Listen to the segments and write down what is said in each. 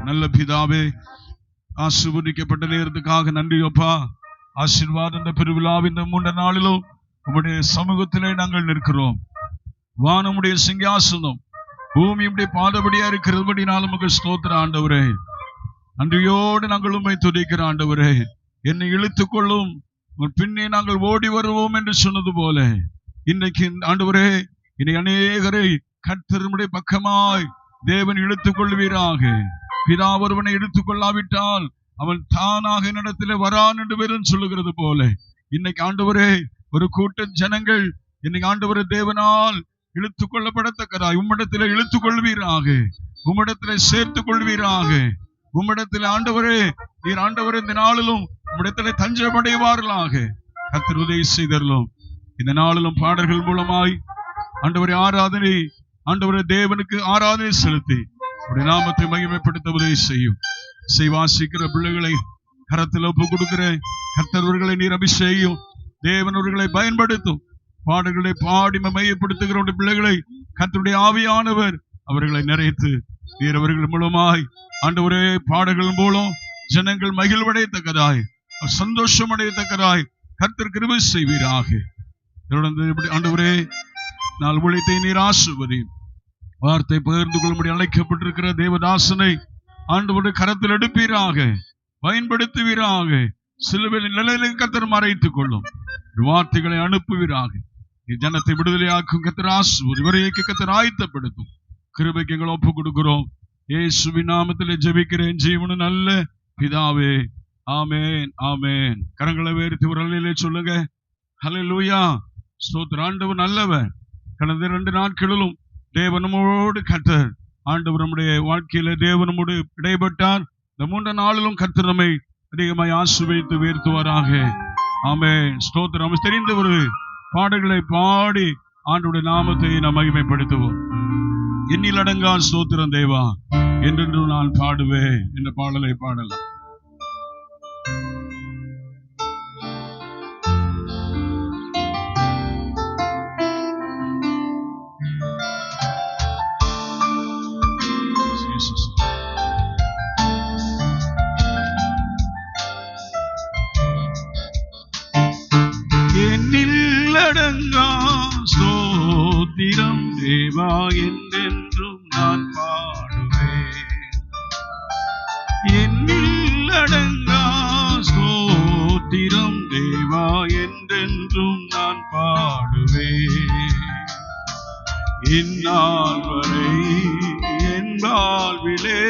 நல்ல பிதாவே, ஆசீர்வதிக்கப்பட்ட நேரத்துக்காக நன்றி அப்பா. ஆசீர்வாத இந்த பெருவிழாவின் இந்த 3 நாளிலும் உம்முடைய சமூகத்திலே நாங்கள் நிற்கிறோம். வானமுடைய சிங்காசனம், பூமியுடைய பாதபடியா இருக்கிறபடினாலும் நமக்கு ஸ்தோத்திர ஆண்டவரே. நன்றியோடு நாங்கள் உம்மை துதிக்கிற ஆண்டவரே. என்னை இழுத்துக்கொள்ளும், பின்னே நாங்கள் ஓடி வருவோம் என்று சொன்னது போல இன்றைக்கு ஆண்டவரே, இனி அநேகரை கர்த்தருடைய பக்கமாய் தேவன் இழுத்துக் கொள்வீராக. பிதா ஒருவனை இழுத்துக் கொள்ளாவிட்டால் அவன் தானாக என்னிடத்திலே வரான் என்று வேறும் சொல்லுகிறது போல இன்னைக்கு ஆண்டவரே, ஒரு கூட்ட ஜனங்கள் இன்னைக்கு ஆண்டவரே தேவனால் இழுத்துக் கொள்ளப்படத்தக்கதாய் உம்மிடத்திலே இழுத்துக் கொள்வீராக, உம்மிடத்திலே சேர்த்துக் கொள்வீராக. உம்மிடத்திலே ஆண்டவரே, நீர் ஆண்டவரே இந்த நாளிலும் உம்மிடத்திலே தஞ்சமடைவார்களாக. கர்த்தர் உதவி செய்தருளும். இந்த நாளிலும் பாடல்கள் மூலமாய் ஆண்டவரே ஆராதனை, ஆண்டவரே தேவனுக்கு ஆராதனை செலுத்தி உடைய நாமத்தை மகிமைப்படுத்த உதவி செய்யும். வாசிக்கிற பிள்ளைகளை கரத்தில் ஒப்பு கொடுக்கிற கர்த்தர்வர்களை நீர் அபிஷேகம், தேவனவர்களை பயன்படுத்தும். பாடல்களை பாடி மையப்படுத்துகிற பிள்ளைகளை கர்த்தருடைய ஆவியானவர் அவர்களை நிறைத்து நீர் அவர்கள் மூலமாய் ஆண்டவரே பாடல்கள் மூலம் ஜனங்கள் மகிழ்வடையத்தக்கதாய், சந்தோஷம் அடையத்தக்கதாய் கர்த்தர் கிருபை செய்வீராக. ஆண்டவரே, நாள் உழைத்தை நீர் ஆசீர்வதி. வார்த்தை பகிர்ந்து கொள்ளும்படி அழைக்கப்பட்டிருக்கிற தேவதாசனை ஆண்டவருடைய கரத்தில் எடுப்பீராக, பயன்படுத்துவீராக. சிலுவையில் நிலையிலும் கர்த்தர் மறைத்துக் கொள்ளும். வார்த்தைகளை அனுப்புவீராக. ஜனத்தை விடுதலையாக்கும் கர்த்தர் ஆசீர்வதி. வரையைக்கு கர்த்தர் ஆயத்தப்படுத்தும். கிருபைக்கு எங்களை ஒப்பு கொடுக்கிறோம். இயேசுவின் நாமத்திலே ஜெபிக்கிறேன் ஜீவனும் நல்ல பிதாவே, ஆமேன், ஆமேன். கரங்களை உயர்த்தி ஒரு அல்லேலூயா சொல்லுங்க. ஹல்லேலூயா. ஸ்தோத்திரம். ஆண்டவர் நல்லவர். கடந்த 2 நாட்களிலும் தேவனமோடு கர்த்தர் ஆண்டவர் நம்முடைய வாழ்க்கையில தேவனமோடு இடைப்பட்டார். இந்த 3 நாளிலும் கர்த்தர் நம்மை அதிகமாய் ஆசீர்வதித்து உயர்த்துவாராக. ஆமென். ஸ்தோத்திரம். தெரிந்த ஒரு பாடல்களை பாடி ஆண்டவருடைய நாமத்தை நாம் மகிமைப்படுத்துவோம். எண்ணில் அடங்கா ஸ்தோத்திரம் தேவா, என்றென்றும் நான் பாடுவேன் என்ற பாடலை பாடலாம். ஸ்தோத்திரம் தேவா, என்றென்றும் நான் பாடுவேன். எண்ணில் அடங்கா ஸ்தோத்திரம் தேவா, என்றென்றும் நான் பாடுவேன். இந்நாள் வரை என் வாழ்விலே,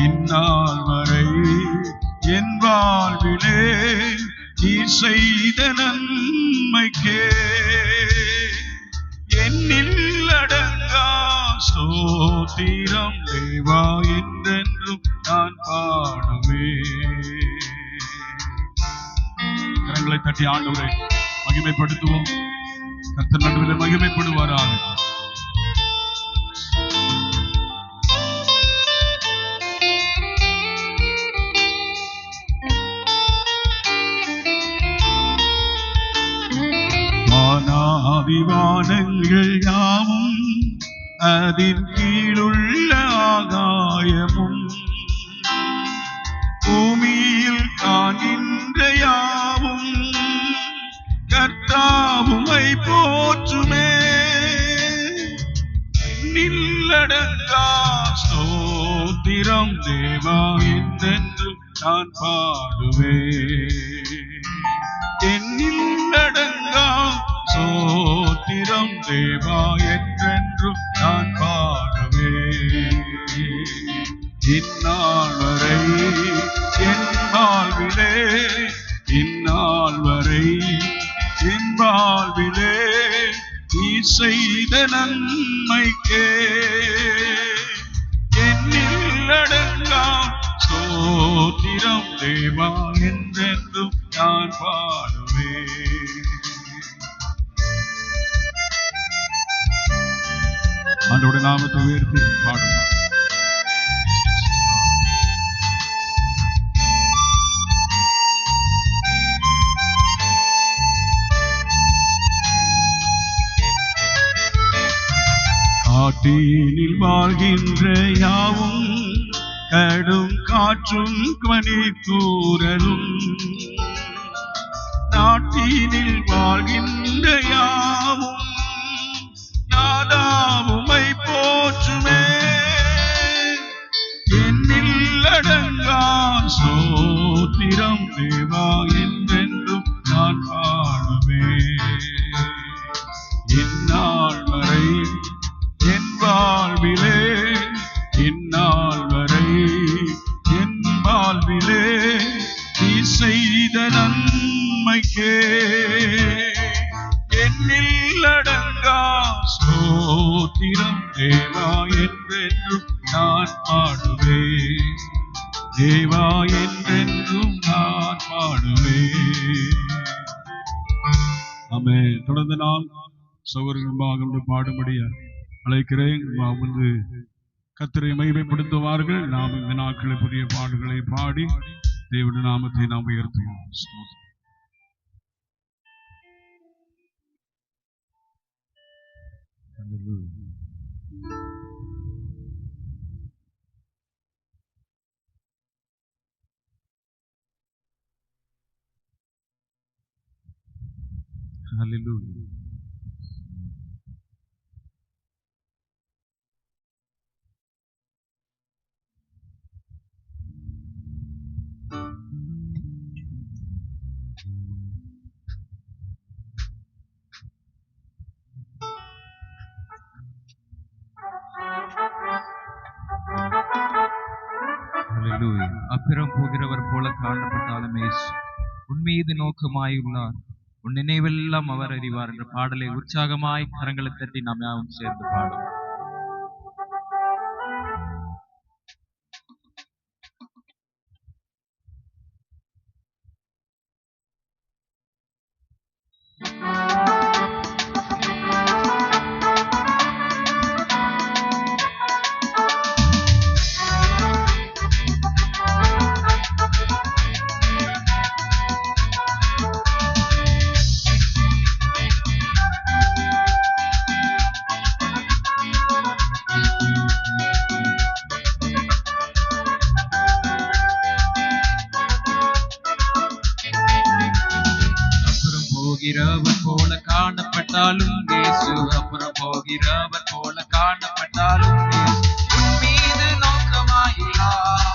இந்நாள் வரை என் வாழ்விலே நீ செய்த நன்மைக்கே எண்ணில் அடங்கா ஸ்தோத்திரம் தேவா, என்றென்றும் நான் பாடுவேன். கரங்களை தட்டி ஆண்டவரை மகிமைப்படுத்துவோம். கர்த்தர் நடுவில் மகிமைப்படுவாராக. வானங்கள் யாவும் அதின் கீழுள்ள ஆகாயமும் பூமியில் காண்கின்ற யாவும் கர்த்தாவுமை போற்றுமே. நில்லடங்கா ஸ்தோத்திரம் தேவா, என்றென்றும் நான் பாடுவேன். என்னில்லடங்கா ஸ்தோத்திரம் தேவா, என்றென்றும் நான் பாடுவேன். இந்நாள் வரை என் வாழ்விலே, இந்நாள் வரை என் வாழ்விலே நீ செய்த நன்மைக்கே என்னில் அடங்கா ஸ்தோத்திரம் தேவா, என்றென்றும் நான் பாடுவேன். ஆண்டவருடைய நாமத்தை உயர்த்தி பாடுவோம். காட்டினில் வாழ்கின்ற யாவும் கடும் காற்றும் மணி தூரலும் நாட்டினில் வாழ்கின்ற யாவும் நாதாவுமை போற்றுமே. என்னில் அடங்கா சோத்திரம் தேவா என்றென்றும் நான் பாடுவேன். இந்நாள் வரை என் வாழ்விலே, இந்நாள் வரை என் வாழ்விலே நீ செய்த நன்மைக்கே என்னில் அடங்கா ஸ்தோத்திரம் தேவா என்றென்றும் நான் பாடுவேன். தேவா என்றென்றும் நான் பாடுவேன். ஆமென். தொடர்ந்து நாம் சகோதரர்களாக பாடும்படி அழைக்கிறேன். வந்து கர்த்தரை மகிமைப்படுத்துவார்கள். நாம் இந்த நாட்களில் புதிய பாடல்களை பாடி தேவனுடைய நாமத்தை நாம் உயர்த்துவோம். Hallelujah. அப்புறம் போகிறவர் போல காணப்பட்டாலும் உன் மீது நோக்கமாயுள்ளார், உன் நினைவெல்லாம் அவர் அறிவார் என்ற பாடலை உற்சாகமாய் கரங்களை தட்டி நாம் யாவும் சேர்ந்து பாடுவோம். போகிறவர் போல காணப்பட்டாலும் இயேசு, அப்புறம் போகிறவர் போல காணப்பட்டாலும் உன் மீது நோக்கமாயுள்ளார்,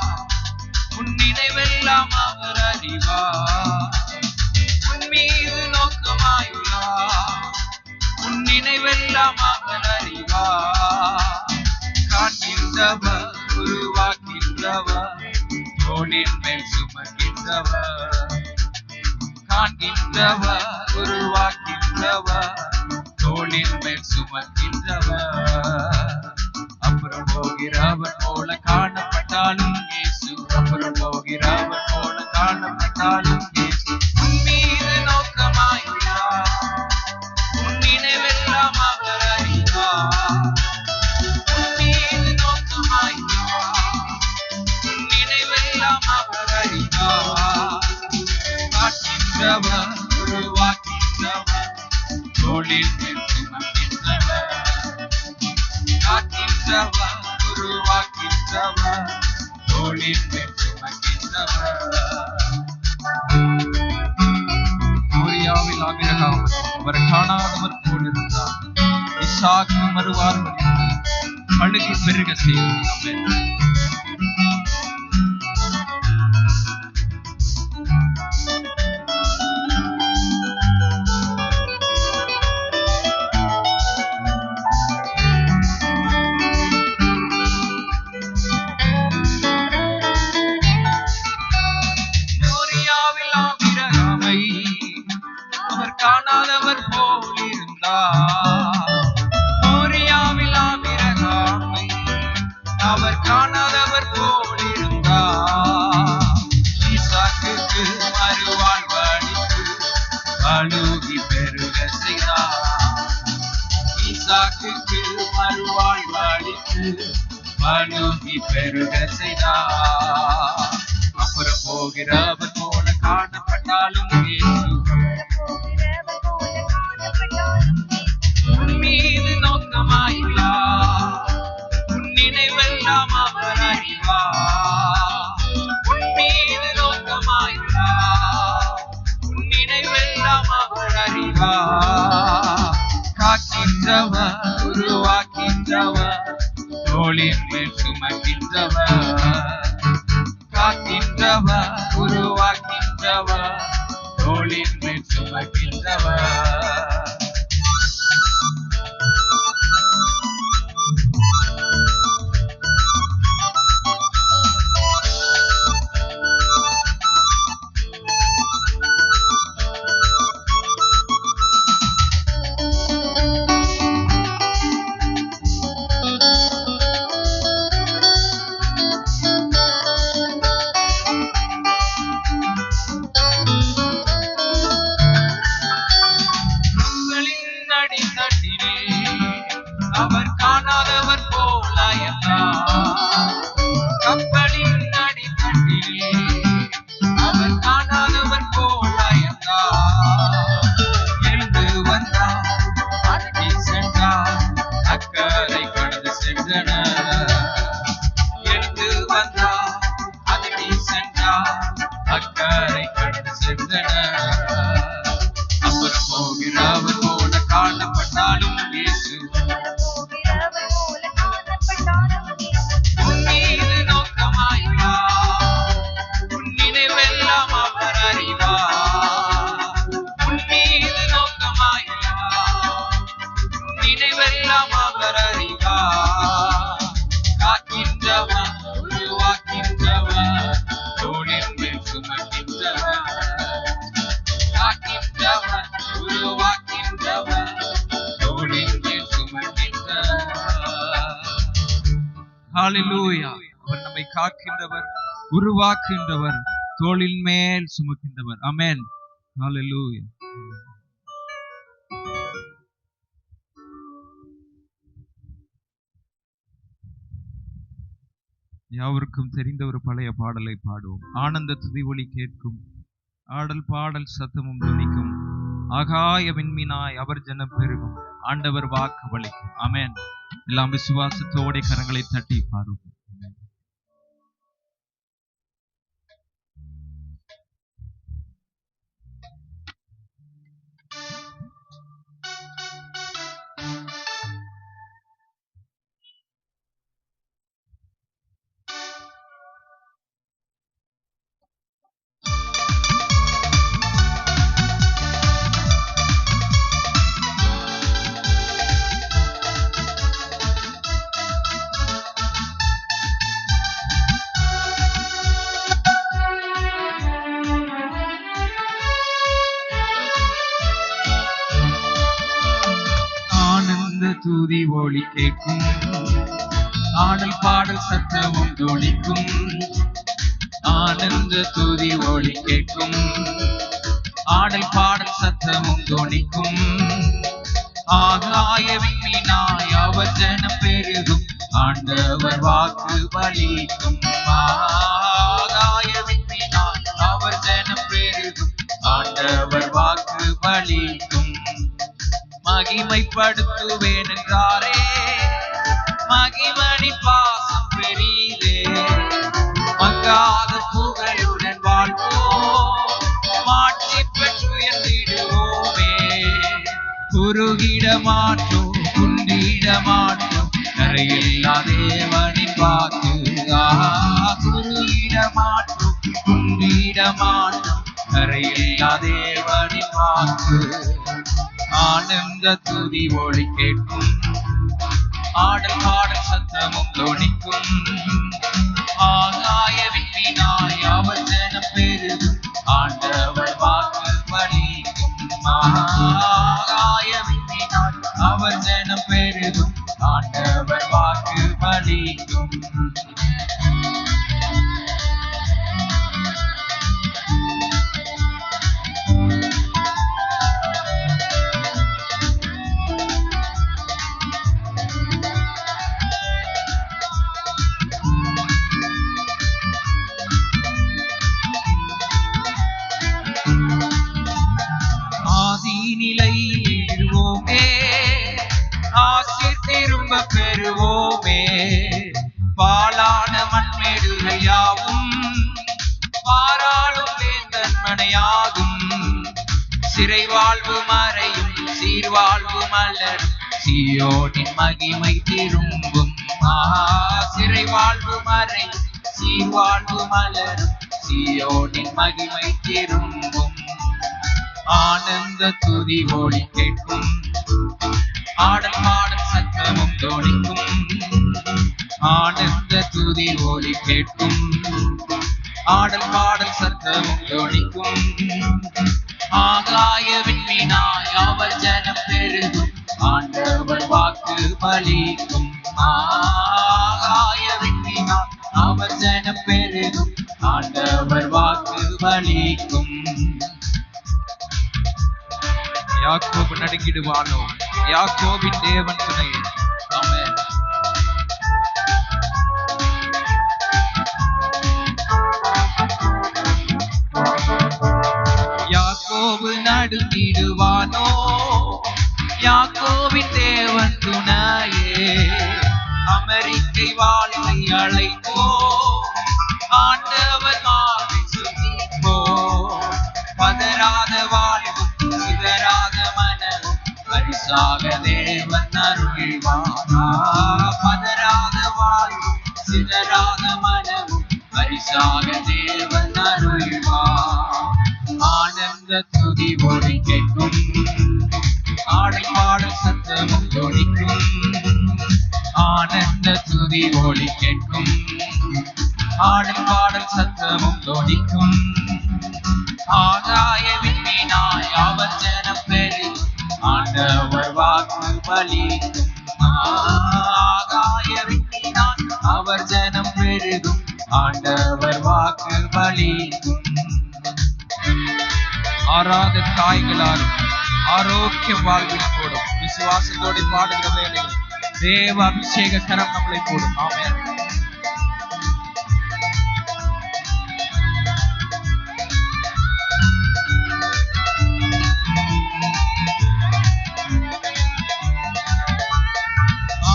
உன் நினைவெல்லாம் அவர் அறிவார். உன் மீது நோக்கமாயுள்ளார், உன் நினைவெல்லாம் அவர் அறிவார். காண்கின்றவர், உருவாக்கின்றவர், தோளின் மேல் சுமக்கின்றவர். காண்கின்றவர், உருவாக்கின்றவர், தோளின் மேல் சுமக்கின்றவர். அப்புறம் போகிறவர் போல காணப்பட்டாலும் இயேசு, அப்புறம் போகிறவர் போல காணப்பட்டாலும் இயேசு. உன் மீது நோக்கமாயுள்ளார், உன் நினைவெல்லாம் அவர் அறிவார். உன் மீது நோக்கமாயுள்ளார், உன் நினைவெல்லாம் அவர் அறிவார். காக்கின்றவர், உருவாக்கின்றவர், தோளின் மேல் சுமக்கின்றவர். காக்கின்றவர், உருவாக்கின்றவர், தோளின் மேல் சுமக்கின்றவர். மோரியாவில் ஆபிரகாம் அவர் காணாதவர் போல் இருந்தார், இசாக்கு மறுவார்கள் பழுகி பெருக செய்தார். காணாதவர் போல் இருந்தார். மோரியாவில் ஆபிரகாமை அவர் காணாதவர் போல் இருந்தார். ஈசாக்குக்கு மறுவாழ்வு அளித்து பலுகி பெருக செய்தார். ஈசாக்குக்கு மறுவாழ்வு அளித்து பலுகி பெருக செய்தார். அப்புறம் போகிறவர் போல காணப்பட்டாலும் இயேசு, உன் மீது நோக்கமாயுள்ளார், உன் நினைவெல்லாம் அவர் அறிவார். தோளின் மேல் சுமக்கின்றவர், காக்கின்றவர், உருவாக்கின்றவர், தோளின் மேல் சுமக்கின்றவர். அவர் காணாதவர் போலாயெல்லாம், கப்பலின் அடித்தட்டிலே அவர் காணாதவர் போலாயெல்லாம். எழுந்து வந்தார், அடக்கி சென்றார், அக்கறை கடந்து சென்றனர். எழுந்து வந்தார், அடக்கி சென்றார், அக்கறை கடந்து சென்றனர். அப்புறம் போகிறவர் போல காணப்பட்டாலும் ஹalleluya. அவர் நம்மை காக்கின்றவர், உருவாக்கின்றவர், தோளின் மேல் சுமக்கின்றவர். ஆமென். ஹalleluya. யாவருக்கும் தெரிந்த ஒரு பழைய பாடலை பாடுவோம். ஆனந்த துதி ஒலி கேட்கும், ஆடல் பாடல் சத்தமும் துணிக்கும், ஆகாய விண்மீனாய் அவர் ஜனம் பெருகும், ஆண்டவர் வாக்கு வலிக்கும். ஆமென். எல்லாம் விசுவாசத்தோட கரங்களை தட்டி பாடுவோம். துதி ஒலி கேட்கும், ஆடல் பாடல் சத்தமும் துணிக்கும், ஆனந்த துதி ஒலி கேட்கும், ஆடல் பாடல் சத்தமும் துணிக்கும், ஆகாய விண்மீனாய் அவர் ஜனம் பெருகும், ஆண்டவர் வாக்கு பலிக்கும். ஆகாய விண்மீனாய் அவர் ஜனம் பெருகும், ஆண்டவர் வாக்கு பலிக்கும். மகிமைப்படுத்துவேன் என்றாரே, மகிமணி பாசம் பெரிதே, மங்காத புகழுடன் வாழ்வோம், மாற்றி பெற்று உயர்ந்திடுவோமே. குறுகிட மாட்டோம், குண்டிட மாட்டோம், கரையில்லா தேவனின் வாக்கு. குறுகிட மாட்டோம், குண்டிட மாட்டோம், கரையில்லா தேவனின் வாக்கு. ஆனந்த துதி ஒலி கேட்கும், ஆடல் பாடல் சத்தமும் துணிக்கும், ஆகாய விண்மீனாய் அவர் ஜனம் பெருகும், ஆண்டவர் வாக்கு பலிக்கும். ஆகாய விண்மீனாய் அவர் ஜனம் பெருகும், ஆண்டவர் வாக்கு பலிக்கும். நிலையிடுவோமே, ஆசீர் திரும்ப பெறுவோமே. பாலான மண்மேடுகள் யாவும் பாராளும் வேந்தன் மனையாகும், சிறை வாழ்வு மறையும் சீர்வாழ்வு மலரும், சீயோனின் மகிமை திரும்பும். சிறை வாழ்வு மறை சீர்வாழ்வு மலரும் சீயோனின் மகிமை திரும்பும். ஆனந்த துதி ஒளி கேட்கும், ஆடல் பாடல் சத்தமும் தோணிக்கும். ஆனந்த துதி ஒளி கேட்கும், ஆடல் பாடல் சத்தமும் தோணிக்கும். ஆகாய விண்மீனாய் அவர் ஜனம் பெருகும், ஆண்டவர் வாக்கு பலிக்கும். ஆகாய விண்மீனாய் அவர் ஜனம் பெருகும், ஆண்டவர் வாக்கு பலிக்கும். யாக்கோபு நடுங்கிடுவானோ, யாக்கோபின் தேவன் துணை. ஆமென். யாக்கோபு நடுங்கிடுவானோ, யாக்கோபின் தேவன் துணையே. அமெரிக்கை வாழ்வை அழைப்போ, ஆண்டவர் மாவை சுத்திப்போ. பதறாத வாழ்வும் சிதறாத மனமும் பரிசாக தேவன் அருள்வானா. பதறாத வாழ்வும் சிதறாத மனமும் பரிசாக தேவன் அருள்வான். ஆனந்த துதி ஒளி கேட்கும், ஆடல் பாடல் சத்தமும் தொனிக்கும். ஆனந்த துதி ஒளி கேட்கும், ஆடல் பாடல் சத்தமும் தொனிக்கும். ஆகாய விண்மீனாய் அவர் ஜனம் பெருகும், ஆண்டவர் வாக்கு பலிக்கும். ஆகாய விண்மீனாய் அவர் ஜனம் பெருகும், ஆண்டவர் வாக்கு பலிக்கும். ஆறாத காய்களாலும் ஆரோக்கியம் வாழ்வில் போடும். விசுவாசத்தோடு பாடுகிற வேலைகள் தேவ அபிஷேக கரம் நம்மளை போடும். ஆமென்.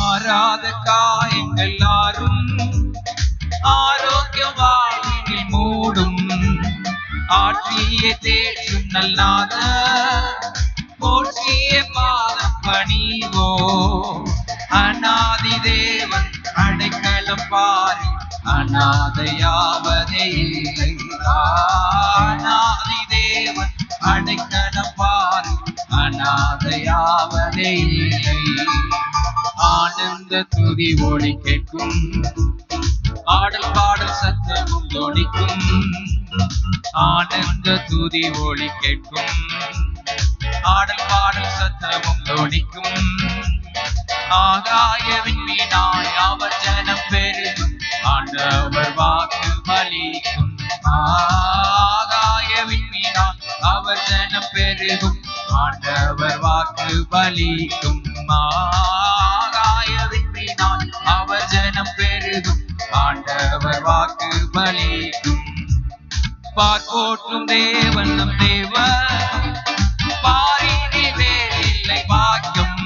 ஆறாத காயங்கள் யாரும் ஆரோக்கிய வாழ்வில் மூடும். ஆற்றிய தேற்றும் நல்லாத போற்றிய பாதம் பணிவோ. அநாதி தேவன் அடைக்கலம் பாரி, அநாதையாவதே இல்லை. அநாதி தேவன் அடைக்கலம் பாரி, அநாதையாவதே இல்லை. ஆனந்த துதி ஒளி கேட்கும், ஆடல் பாடல் சத்தமும் தோணிக்கும். ஆனந்த துதி ஒளி கேட்கும், ஆடல் பாடல் சத்தமும் தோணிக்கும். ஆகாய விண்மீனாய் அவர் ஜனம் பெருகும், ஆண்டவர் வாக்கு பலிக்கும். ஆகாய விண்மீனாய் அவர் ஜனம் பெருகும், ஆண்டவர் வாக்கு பலிக்கும். ஆகாய விண்மீனாய் அவர் ஜனம் பெருகும், ஆண்டவர் வாக்கு பலிக்கும். பார்ப்போற்றும் தேவன் நம் தேவன், பாரினி வேறில்லை பாக்கியம்.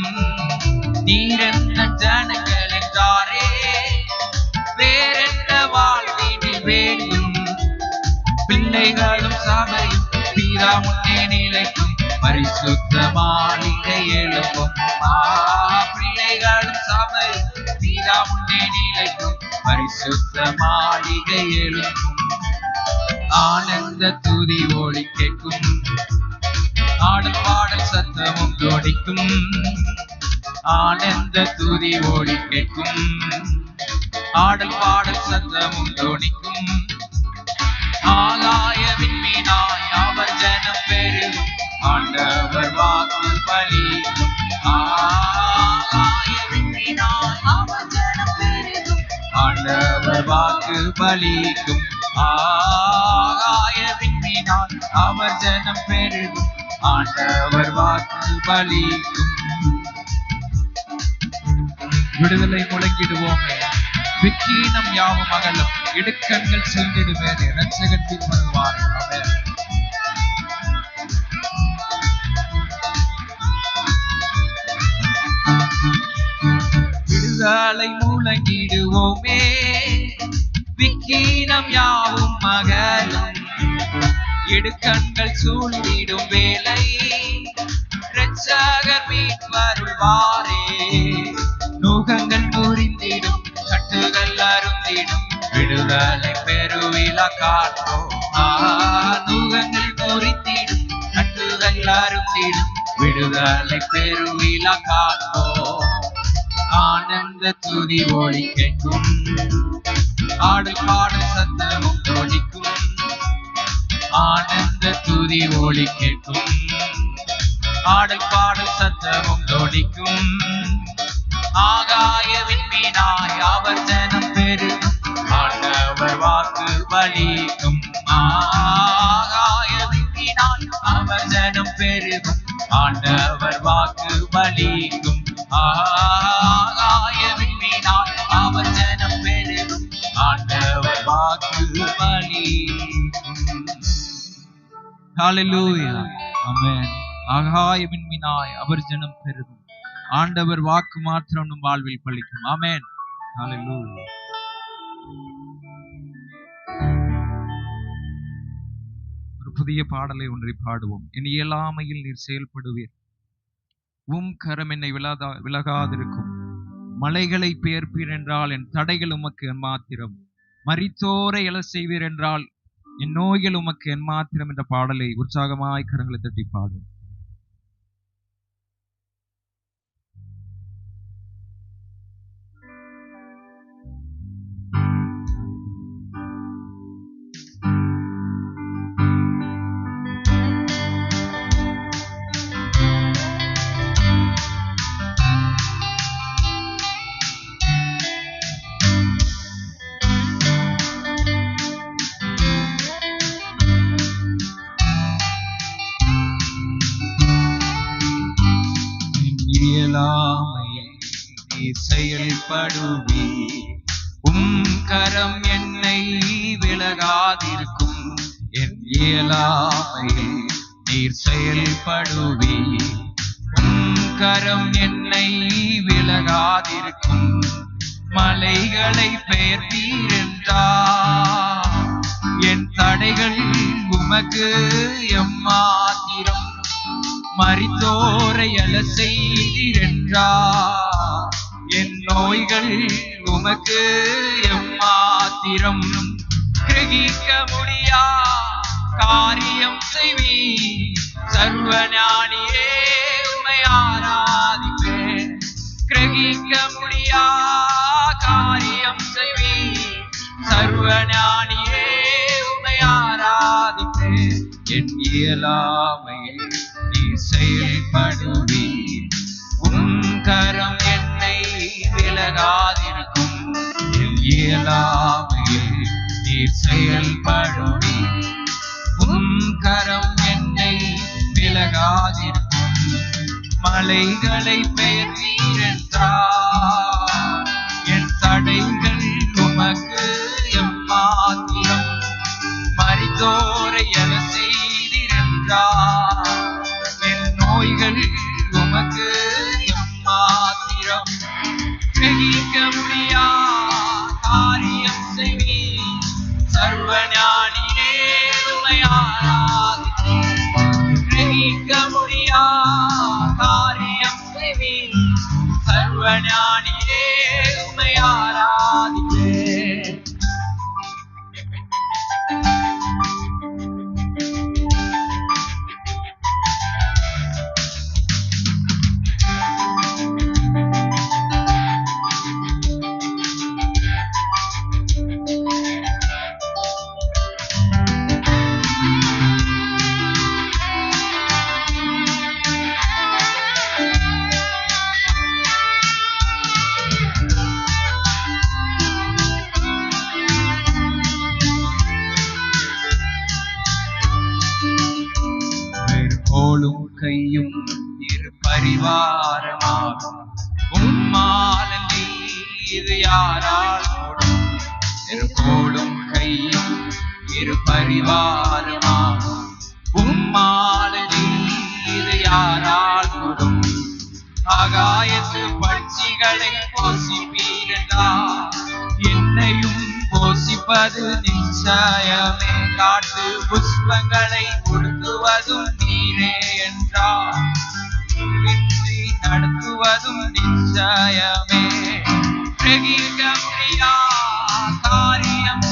நீரெந்த ஜனங்கள் என்றாரே, வேறெந்த வாழ்வினில் வேண்டும். பிள்ளைகளும் சபையும் பிதா முன்னே நிலைக்கும், பரிசுத்த மாளிகை எழுப்பும். பிள்ளைகளும் சபையும் பிதா முன்னே நிலைக்கும், பரிசுத்த மாளிகை எழுப்பும். ஆனந்த துதி ஒளி கேட்கும், ஆடல் பாடல் சத்தமும் தோணிக்கும். ஆனந்த துதி ஒளி கேட்கும், ஆடல் பாடல் சத்தமும் தோணிக்கும். ஆகாய விண்மீனாய் அவர் ஜனம் பெருகும், ஆண்டவர் வாக்கு பலிக்கும். ஆகாய விண்மீனாய் அவர் ஜனம் பெருகும், ஆண்டவர் வாக்கு பலிக்கும். ஆகாய விண்மீனாய் அவர் ஜனம் பெருகும், ஆண்டவர் வாக்கு பலிக்கும். விடுதலை முழங்கிடுவோமே, விக்கீனம் யாவும் அகலும், இடுக்கண்கள் சென்றிடுவேன், இரட்சகத்தில் வருவார். ஆமென். விடுதலை முழங்கிடுவோமே, விக்கீனம் யாவும் அகலும், இடுக்கண்கள் சூழ்ந்திடும் வேலை இரட்சகர் மீட்பருள்வாரே. நுகங்கள் முறிந்திடும் விடுதலை பெருவிழா காண்போம். நுகங்கள் முறித்திடும், கட்டுகள் அறுத்திடும், விடுதலை பெருவிழா காண்போம். ஆனந்த துதி ஒளி கேட்கும், ஆடல் பாடல் சத்தமும் ஒலிக்கும். ஆனந்த துதி ஒளி கேட்கும், ஆடல் பாடல் சத்தமும் ஒலிக்கும். ஆகாய விண்மீனாய் அவர் ஜனம் பெருகும், ஆண்டவர் வாக்கு பலிக்கும். ஆகாய விண்மீனாய் அவர் ஜனம் பெருகும், ஆண்டவர் வாக்கு பலிக்கும். ஆகாய விண்மீனாய் அவர் ஜனம் பெருகும், ஆண்டவர் வாக்கு பலிக்கும். ஹல்லேலூயா, ஆமென். ஆகாய விண்மீனாய் அவர் ஜனம் பெருகும், ஆண்டவர் வாக்கு மாத்திரம் நம் வாழ்வில் பலிக்கும். ஆமென். ஹல்லேலூயா. ஒரு புதிய பாடலை ஒன்றை பாடுவோம். என் இயலாமையில் நீர் செயல்படுவீர், உம் கரம் என்னை விலகாதிருக்கும். மலைகளை பெயர்ப்பீர் என்றால் என் தடைகள் உமக்கு எம்மாத்திரம். மரித்தோரை எழ செய்வீர் என்றால் என் நோய்கள் உமக்கு எம்மாத்திரம் என்ற பாடலை உற்சாகமாய் கரங்களை தட்டி பாடும். செயல்படுவே உம் கரம் என்னை விலகாதிருக்கும். என் இயலாமையில் நீர் செயல்படுவே உம் கரம் என்னை விலகாதிருக்கும். மலைகளை பெயர்த்தீர் என்றார் என் தடைகள் உமக்கு எம்மாத்திரம். மரித்தோரை அழ செய்தீர் என்றார் என் நோய்கள் உமக்கு எம்மாத்திரம். கிரகிக்க முடியா காரியம் செய்வீர், சர்வஞானியே உம்மை ஆராதிப்பேன். கிரகிக்க முடியா காரியம் செய்வீர், சர்வஞானியே உம்மை ஆராதிப்பேன். என் இயலாமையில் நீ செயல்படுவீர், உம் கரம் என்னை விலகாதிருக்கும். என் இயலாமையில் நீர் செயல்படுவீர், உம் கரம் என்னை விலகாதிருக்கும். மலைகளை பெயர்த்தீர் என்றார் என் தடைகள் உமக்கு எம்மாத்திரம். மரித்தோரை எழ செய்தீர் என்றார் என் நோய்கள் உமக்கு எம்மாத்திரம். கிரகிக்க முடியா காரியம் செய்வீர், சர்வஞானியே உம்மை ஆராதிப்பேன். கிரகிக்க முடியா காரியம் செய்வீர், சர்வஞானியே உம்மை ஆராதிப்பேன். கையும் இரு பரிவாரமாகும், உம்மாலன்றி இது யாரால் கூடும். கோடும் கையும் இரு பரிவாரமாகும், உம்மாலன்றி இது யாரால் கூடும். ஆகாயத்து பட்சிகளை போசிப்பீரா, என்னையும் போசிப்பது நிச்சயமே. காட்டு புஷ்பங்களை கொடுக்குவதும் நீரே என்றார், நடத்துவதும் நிச்சயமே. கிரகிக்க முடியா காரியம்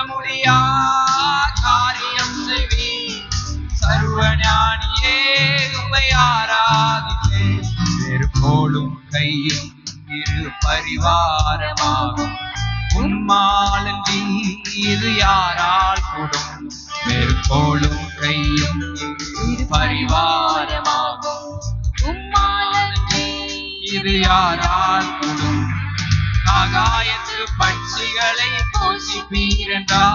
முடியா காரியம் செய்வீர். சர்வஞானியே உம்மை ஆராதிப்பேன். வெறுப்போலும் கையும் இரு பரிவாரமாகும். உம்மாலன்றி இது யாரால் கூடும். வெறுப்போலும் கையும் இரு பரிவாரமாகும். உம்மாலன்றி இது யாரால் கூடும். ஆகாயத்து பட்சிகளை போஷிப்பீரண்டா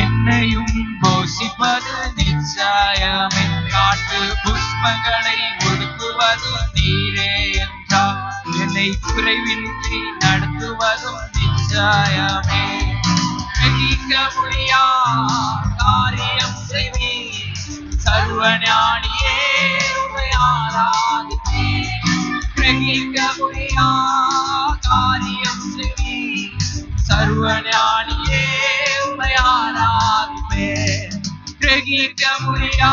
என்னையும் போஷிப்பது நிச்சயமே. காட்டு புஷ்பங்களை ஒடுக்குவது நீரே என்றார். என்னை குறைவின்றி நடத்துவதும் நிச்சயமே. கிரகிக்க முடியா காரியம் செய்வீர். சர்வஞானியே உம்மை ஆராதிப்பேன். கிரகிக்க முடியா காரியம் செய்வீர். சர்வஞானியே உம்மை ஆராதிப்பேன். கிரகிக்க முடியா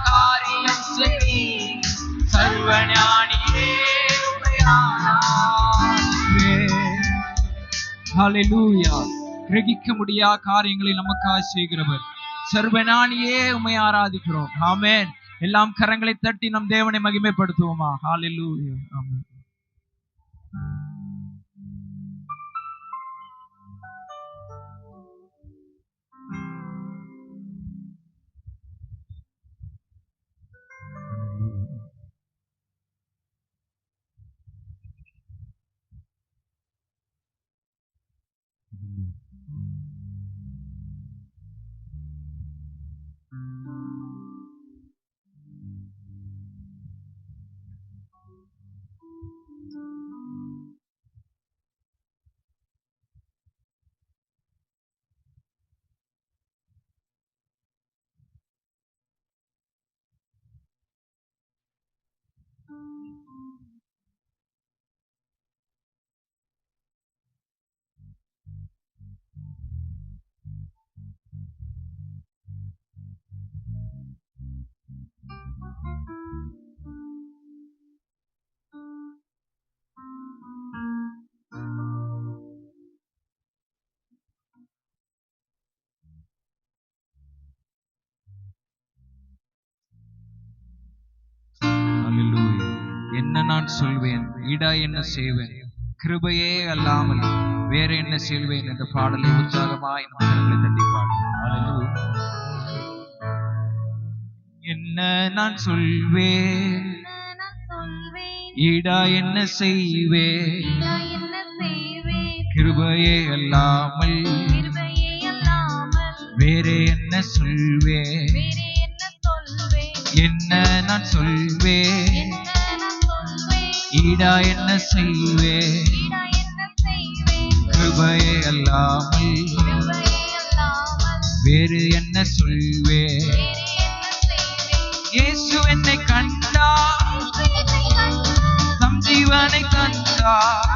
காரியம் செய்வீர். சர்வஞானியே உம்மை ஆராதிப்பேன். ஹல்லேலூயா. கிரகிக்க முடியா காரியங்களை நமக்காக செய்கிறவர் சர்வஞானியே உம்மை ஆராதிக்கிறோம். ஆமென். எல்லாம் கரங்களை தட்டி நம் தேவனை மகிமைப்படுத்துவோமா? ஹல்லேலூயா. ஆமென். என்ன நான் சொல்வேன், ஈடா என்ன செய்வேன், கிருபையே அல்லாமல் வேற என்ன செய்வேன் என்ற பாடலை உற்சாகமாய் நம்ம தட்டி பாடுவோம். என்ன நான் சொல்வேன், ஈடா என்ன செய்வேன், கிருபையே அல்லாமல் வேற என்ன சொல்வேன். என்ன நான் சொல்வேன், ஈடா என்ன செய்வேன், கிருபையே அல்லாமல் வேறு என்ன சொல்வேன். இயேசு என்னை கண்டார், தம் ஜீவனை தந்தார்,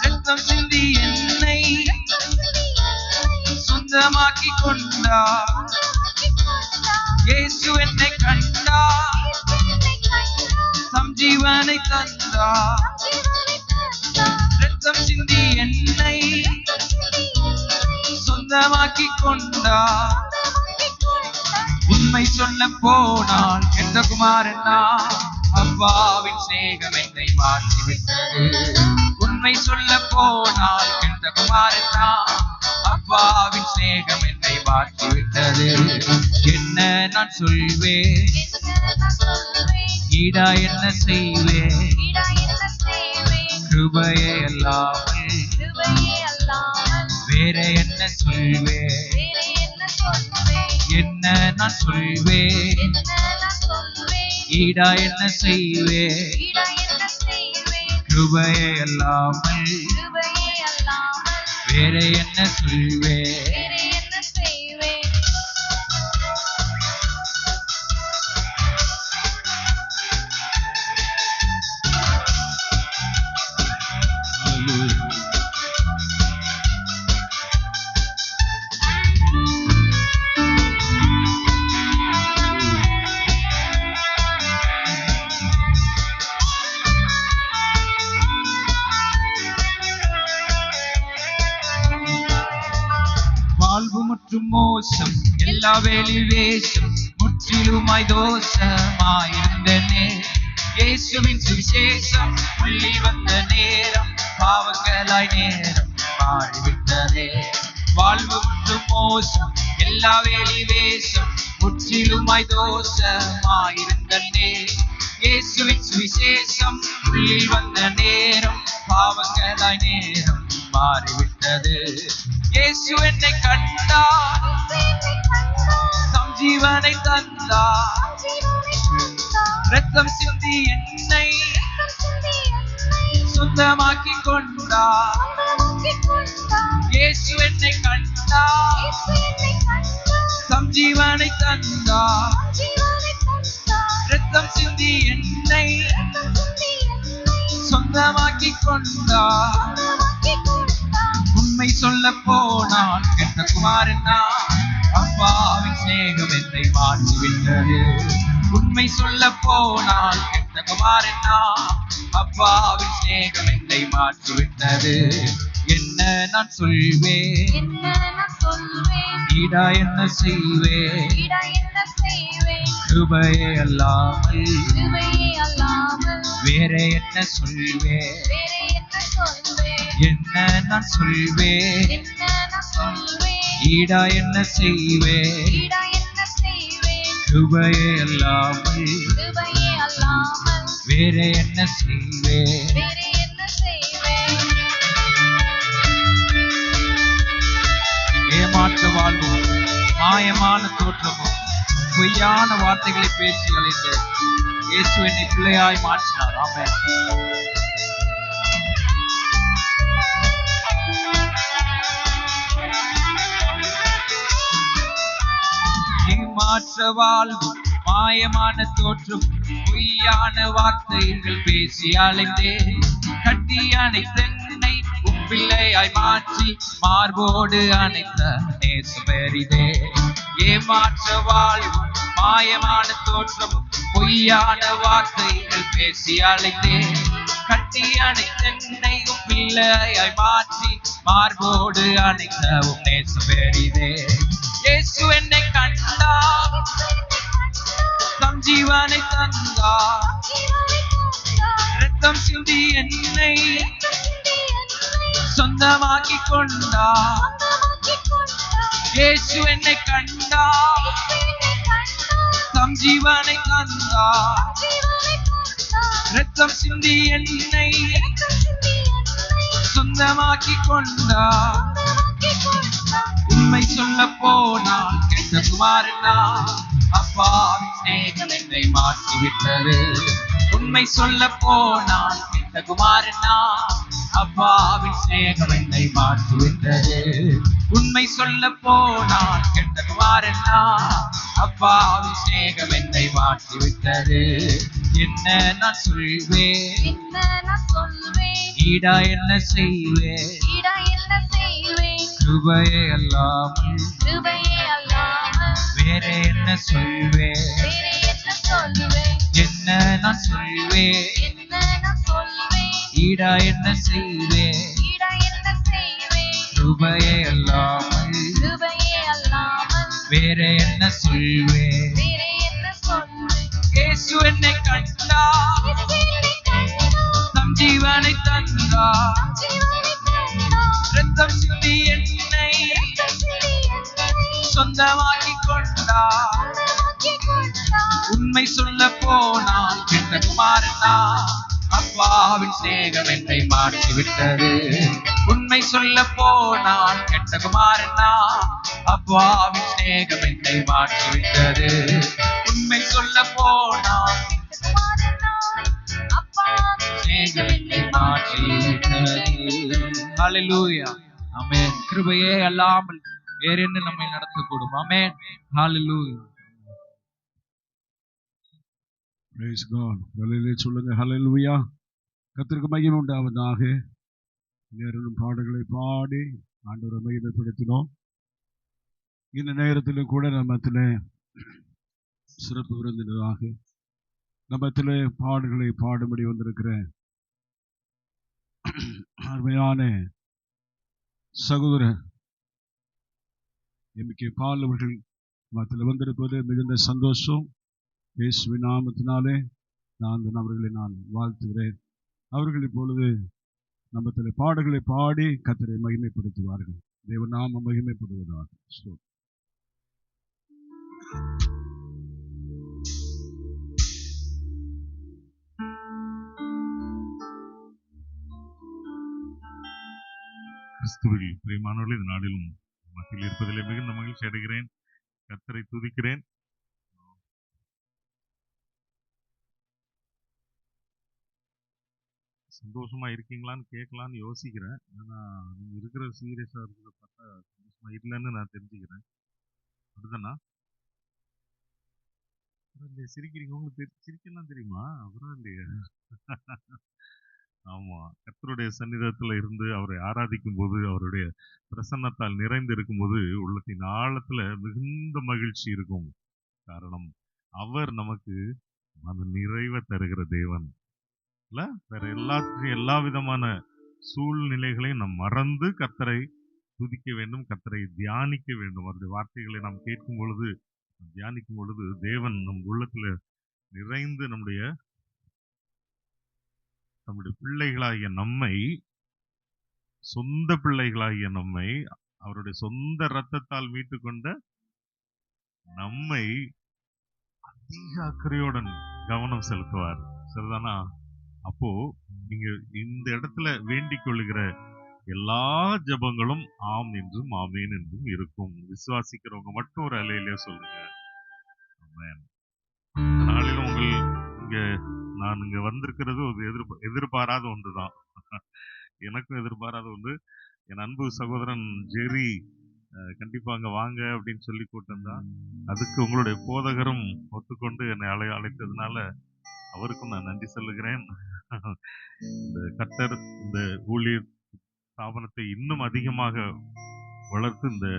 ரத்தம் சிந்தி என்னை சொந்தமாக்கி கொண்டார். இயேசு என்னை கண்டார், தம் ஜீவனை தந்தார், ரத்தம் சிந்தி என்னை சொந்தமாக்கி கொண்டார். உண்மை சொல்ல போனால் கெட்ட குமாரன் நான், அப்பாவின் சிநேகம் என்னை மாற்றிவிட்டது. உண்மை சொல்ல போனால் கெட்ட குமாரன் நான், அப்பாவின் சிநேகம் என்னை மாற்றிவிட்டது. என்ன நான் சொல்வேன், ஈடா என்ன செய்வேன், கிருபையே அல்லாமல் வேற என்ன சொல்வேன். என்ன நான் சொல்வேன், ஈடா என்ன செய்வேன், கிருபையே அல்லாமல் வேற என்ன சொல்வேன். முற்றும் மோசம் எல்லா வேலி வேஷம் முற்றிலுமாய் தோஷமாயிருந்த நேரம் இயேசுவின் சுவிசேஷம் உள்ளி வந்த நேரம் பாவங்களாய் நேரம் மாறிவிட்டதே. வாழ்வு முற்றும் மோசம் எல்லா வேலி வேஷம் முற்றிலுமாய் தோஷமாயிருந்த நேரம் இயேசுவின் சுவிசேஷம் உள்ளி வந்த நேரம் பாவங்களாய் நேரம் மாறிவிட்டது. இயேசு என்னை கண்டார், தம் ஜீவனை தந்தார், ரத்தம் சிந்தி என்னை சொந்தமாக்கி கொண்டார். இயேசு என்னை கண்டார், தம் ஜீவனை தந்தார், ரத்தம் சிந்தி என்னை சொந்தமாக்கி கொண்டார். உண்மை சொல்ல போனால் கெட்ட குமாரன் நான், அப்பாவின் சிநேகம் என்னை மாற்றிவிட்டது. உண்மை சொல்ல போனால் கெட்ட குமாரன் நான், அப்பாவின் சிநேகம் என்னை மாற்றிவிட்டது. என்ன நான் சொல்வேன், ஈடா என்ன செய்வேன், கிருபையே அல்லாமல் வேற என்ன சொல்வேன். என்ன நான் சொல்வேன், ஈடா என்ன செய்வேன், கிருபையே அல்லாமல் வேற என்ன செய்வேன். ஏமாற்ற வாழ்வும் மாயமான தோற்றமும் பொய்யான வார்த்தைகளை பேசி அழைத்து இயேசு என்னை பிள்ளையாய் மாற்றினார். ஆமென். ஏமாற்ற வாழ்வு மாயமான தோற்றம் பொய்யான வார்த்தைகள் பேசி அழைத்தே கட்டி அணைத்தென்னை உப்பிள்ளையாய் மாற்றி மார்போடு அணைத்த நேசம் பெரிதே. ஏமாற்ற வாழ்வு மாயமான தோற்றம் பொய்யான வார்த்தைகள் பேசி அழைத்தே கட்டி அணைத்தென்னை உப்பிள்ளையாய் மாற்றி மார்போடு அணைத்த நேசம் பெரிதே. இயேசு என்னை கண்டார், தம் ஜீவனை தந்தார், ரத்தம் சிந்தி என்னை சொந்தமாக்கி கொண்டார். இயேசு என்னை கண்டார், தம் ஜீவனை தந்தார், ரத்தம் சிந்தி என்னை சொந்தமாக்கி கொண்டார். உண்மை சொல்ல போனால் கெட்ட குமாரன் நான், அப்பாவின் சிநேகம் என்னை மாற்றிவிட்டது. உண்மை சொல்ல போனால் கெட்ட குமாரன் நான், அப்பாவின் சிநேகம் என்னை மாற்றிவிட்டது. உண்மை சொல்ல போனால் கெட்ட குமாரன் நான், அப்பாவின் சிநேகம் என்னை மாற்றிவிட்டது. என்ன நான் சொல்வேன், ஈடா என்ன செய்வேன், கிருபையே அல்லாமல் வேற என்ன சொல்வேன். என்ன நான் சொல்வேன், ஈடா என்ன செய்வேன், கிருபையே அல்லாமல் வேற என்ன சொல்வேன். இயேசு என்னை கண்டார், தம் ஜீவனை தந்தார், ரத்தம் சிந்தி என்னை சொந்தமாக்கி கொண்டார். உண்மை சொல்ல போனால் கெட்ட குமாரன் நான், அப்பாவின் சிநேகம் என்னை மாற்றிவிட்டது. உண்மை சொல்ல போனால் கெட்ட குமாரன் நான், அப்பாவின் சிநேகம் என்னை மாற்றிவிட்டது. உண்மை சொல்ல போனால் சிநேகம் என்னை மாற்றிவிட்டது. ஹல்லேலூயா. ஆமென். கிருபையே அல்லாமல் வேற என்ன நம்மை நடத்தக்கூடும். ஆமென். ஹல்லேலூயா. Praise God. ஹல்லேலூயா சொல்லுங்க. ஹல்லேலூயா. கர்த்தருக்கு மகிமை உண்டாவதாக. நேரம் பாடல்களை பாடி ஆண்டவரை மகிமைப்படுத்தினோம். இந்த நேரத்திலும் கூட நம்மத்திலே சிறப்பு விருந்தினராக நம்மத்திலே பாடல்களை பாடும்படி வந்திருக்கிற அருமையான சகோதரர் எம்பிக்கை பால் அவர்கள் மத்தியில் வந்திருப்பது மிகுந்த சந்தோஷம். இயேசுவின் நாமத்தினாலே நான் அவர்களை வாழ்த்துகிறேன். அவர்கள் இப்பொழுது நம்மத்தில் பாடல்களை பாடி கர்த்தரை மகிமைப்படுத்துவார்கள். தேவநாமம் மகிமைப்படுவதாக. கிறிஸ்துவில் பிரியமானவர்களே, இந்த நாளிலும் மத்தியில் இருப்பதிலே மிகுந்த மகிழ்ச்சி அடைகிறேன். கர்த்தரை துதிக்கிறேன். சந்தோஷமா இருக்கீங்களான்னு கேட்கலான்னு யோசிக்கிறேன். ஆனா நீங்க இருக்கிற சீரியஸா இருக்கிறத பார்த்தா சந்தோஷமா இல்லைன்னு நான் தெரிஞ்சுக்கிறேன். அப்படிதானா? சிரிக்கிறீங்க. உங்களுக்கு சிரிக்கலாம் தெரியுமா? அப்புறம் இல்லையா? ஆமா, கர்த்தருடைய சன்னிதானத்துல இருந்து அவரை ஆராதிக்கும் போது, அவருடைய பிரசன்னத்தால் நிறைந்து இருக்கும்போது உள்ளத்தின் ஆழத்துல மிகுந்த மகிழ்ச்சி இருக்கும். காரணம், அவர் நமக்கு அந்த நிறைவை தருகிற தேவன் இல்ல. வேற எல்லா விதமான சூழ்நிலைகளையும் நாம் மறந்து கர்த்தரை துதிக்க வேண்டும், கர்த்தரை தியானிக்க வேண்டும். அவருடைய வார்த்தைகளை நாம் கேட்கும் பொழுது, தியானிக்கும் பொழுது தேவன் நம் உள்ளத்துல நிறைந்து நம்முடைய பிள்ளைகளாகிய நம்மை, சொந்த பிள்ளைகளாகிய நம்மை, அவருடைய சொந்த இரத்தத்தால் மீட்டு கொண்ட நம்மை அதிக அக்கறையுடன் கவனம் செலுத்துவார். சரிதானா? அப்போ நீங்க இந்த இடத்துல வேண்டிக் கொள்ளுகிற எல்லா ஜெபங்களும் ஆம் என்றும் ஆமேன் என்றும் இருக்கும். விசுவாசிக்கிறவங்க மட்டும் ஒரு அலையிலே சொல்லுங்க. ஆமென். இந்த நாளிலும் நான் இங்க வந்திருக்கிறது ஒரு எதிர்பாராத ஒன்றுதான். எனக்கும் எதிர்பாராத ஒன்று. என் அன்பு சகோதரன் ஜெரி கண்டிப்பா அங்க வாங்க அப்படின்னு சொல்லி கூட்டிருந்தான். அதுக்கு உங்களுடைய போதகரும் ஒத்துக்கொண்டு என்னை அழைத்ததுனால அவருக்கும் நான் நன்றி சொல்லுகிறேன். இந்த கர்த்தர் இந்த ஊழியர் ஸ்தாபனத்தை இன்னும் அதிகமாக வளர்த்து இந்த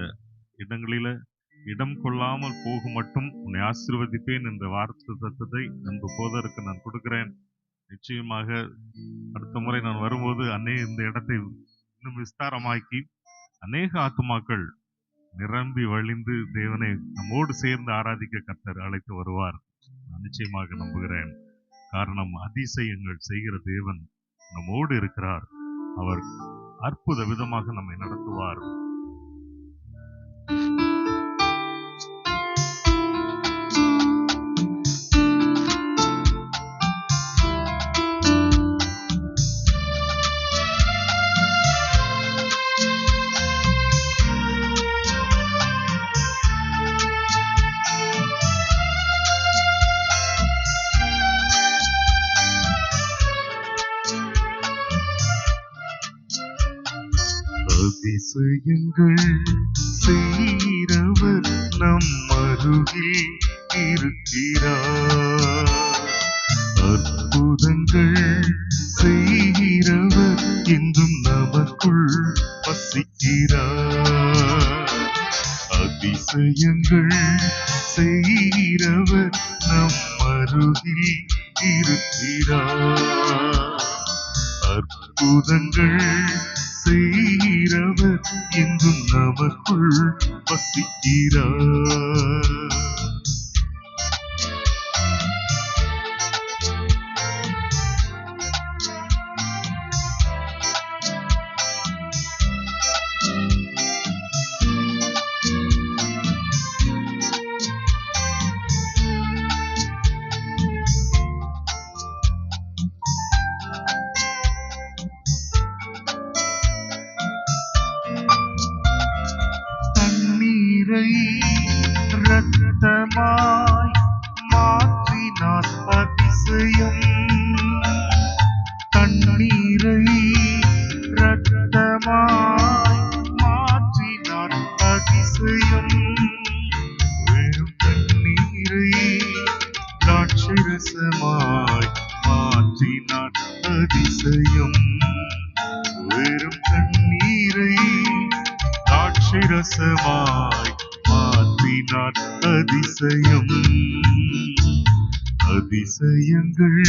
இடங்களில இடம் கொள்ளாமல் போகும் மட்டும் உன்னை ஆசீர்வதிப்பேன் என்ற வார்த்தை தத்துவத்தை அன்பு போதருக்கு நான் கொடுக்கிறேன். நிச்சயமாக அடுத்த முறை நான் வரும்போது இந்த இடத்தை இன்னும் விஸ்தாரமாக்கி அநேக ஆத்துமாக்கள் நிரம்பி வழிந்து தேவனை நம்மோடு சேர்ந்து ஆராதிக்க கர்த்தர் அழைத்து வருவார். நான் நிச்சயமாக நம்புகிறேன். காரணம், அதிசயங்கள் செய்கிற தேவன் நம்மோடு இருக்கிறார். அவர் அற்புத விதமாக நம்மை நடத்துவார். அதிசயங்கள் செய்கிறவர் நம் அருகில் இருக்கிறார். அற்புதங்கள் செய்கிறவர் என்றும் நமக்குள் வசிக்கிறார். அதிசயங்கள் செய்கிறவர் நம் அருகில் இருக்கிறார். அற்புதங்கள் செய்கிறவர் என்றும் நமக்குள் வசிக்கிறார். ரத்தமாய் மாற்றினார் அதிசயம். தண்ணீரை ரத்தமாய் மாற்றினார் அதிசயம். வெறும் தண்ணீரை திராட்சரசமாய் மாற்றினார் அதிசயம். வெறும் தண்ணீரை திராட்சரசமாய் மாற்றினார் அதிசயம். அதிசயங்கள்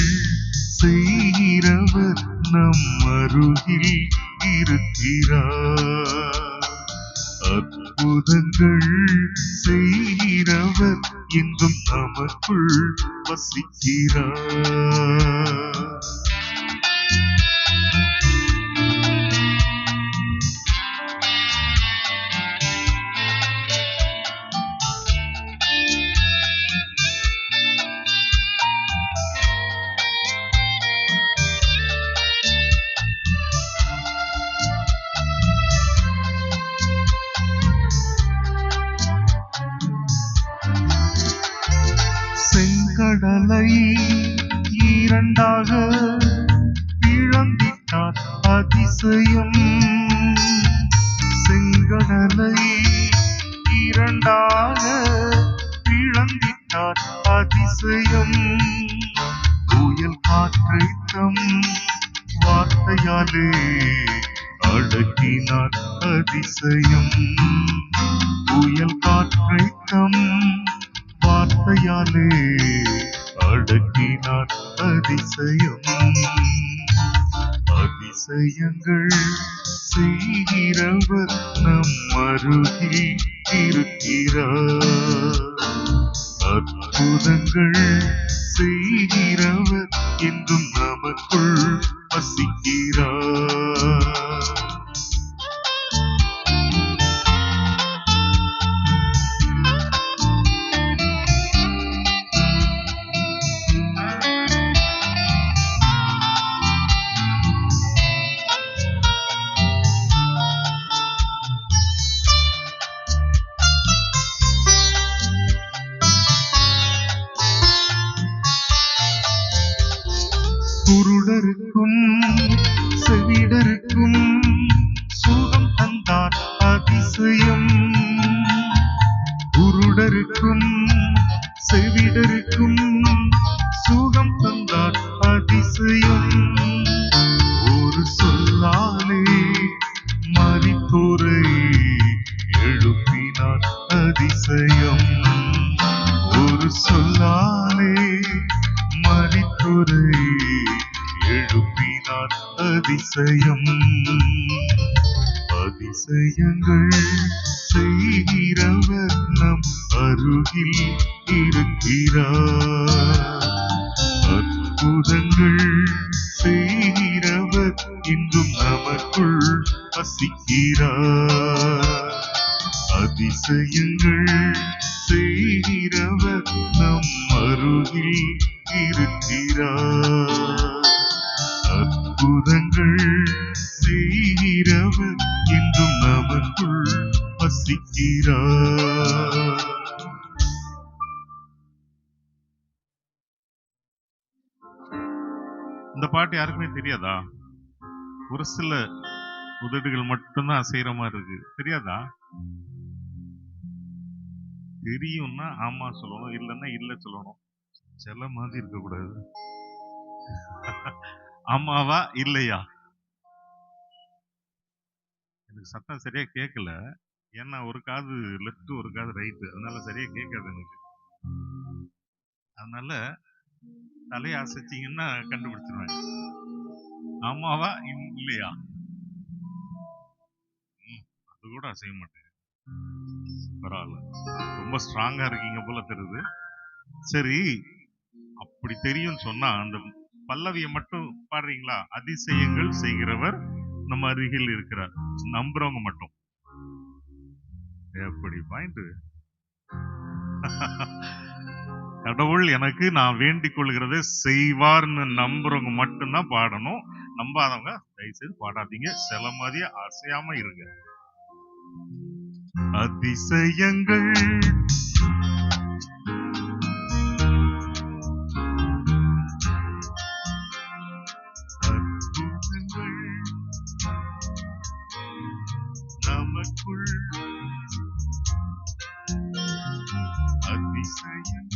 செய்கிறவர் நம் அருகில் இருக்கிறார். அற்புதங்கள் செய்கிறவர் இன்றும் நமக்குள் வசிக்கிறார். செங்கடலை இரண்டாக பிளந்திட்டார் அதிசயம். செங்கடலை இரண்டாக பிளந்திட்டார் அதிசயம். புயல் காற்றை தம் வார்த்தையாலே அடக்கினார் அதிசயம். புயல் காற்றை தம் வார்த்தையாலே அடக்கினார் அதிசயம். அதிசயங்கள் செய்கிறவர் நம் அருகில் இருக்கிறார். அற்புதங்கள் செய்கிறவர் என்றும் நமக்குள் வசிக்கிறார். குருடருக்கும் செவிடருக்கும் சுகம் தந்தார் அதிசயம். குருடருக்கும் செவிடருக்கும் சுகம் தந்தார் அதிசயம். ஒரு சொல்லாலே மரித்தோரை எழுப்பினார் அதிசயம். ஒரு சொல்லாலே மரித்தோரை எழுப்பினார் அதிசயம். அதிசயங்கள் செய்கிறவர் நம் அருகில் இருக்கிறார். அற்புதங்கள் செய்கிறவர் இன்றும் நமக்குள் வசிக்கிறார். அதிசயங்கள் செய்கிறவர் நம் அருகில் இருக்கிறார். அற்புதங்கள் செய்கிறவர் என்றும் நமக்குள் வசிக்கிறார். இந்த பாட்டு யாருக்குமே தெரியாதா? ஒரு சில உதடுகள் மட்டும்தான் அசைகிற மாதிரி இருக்கு. தெரியாதா? தெரியும்னா ஆமா சொல்லணும், இல்லைன்னா இல்ல சொல்லணும். சில மாதிரி இருக்கக்கூடாது. ஆமாவா இல்லையா? எனக்கு சத்தம் சரியா கேட்கல. ஏன்னா ஒரு காது லெஃப்ட் ஒரு காது ரைட்டு, அதனால சரியா கேட்காது எனக்கு. அதனால தலையை அசைச்சிங்கன்னா கண்டுபிடிச்சிருவேன். ஆமாவா இல்லையா? அது கூட அசைய மாட்டேன். பரவாயில்ல, ரொம்ப ஸ்ட்ராங்கா இருக்கீங்க போல தெரியுது. சரி, அப்படி தெரியும் சொன்னா அந்த பல்லவியை மட்டும் பாடுறீங்களா? அதிசயங்கள் செய்கிறவர் நம்ம அருகில் இருக்கிறார். நம்புறவங்க மட்டும். எப்படி பாயிண்ட்? கடவுள் எனக்கு நான் வேண்டிக் கொள்கிறதை செய்வார்னு நம்புறவங்க மட்டும்தான் பாடணும். நம்பாதவங்க தயவுசெய்து பாடாதீங்க. சில மாதிரியே அசையாம இருங்க. அதிசயங்கள் நமக்குள் அதிசயம்.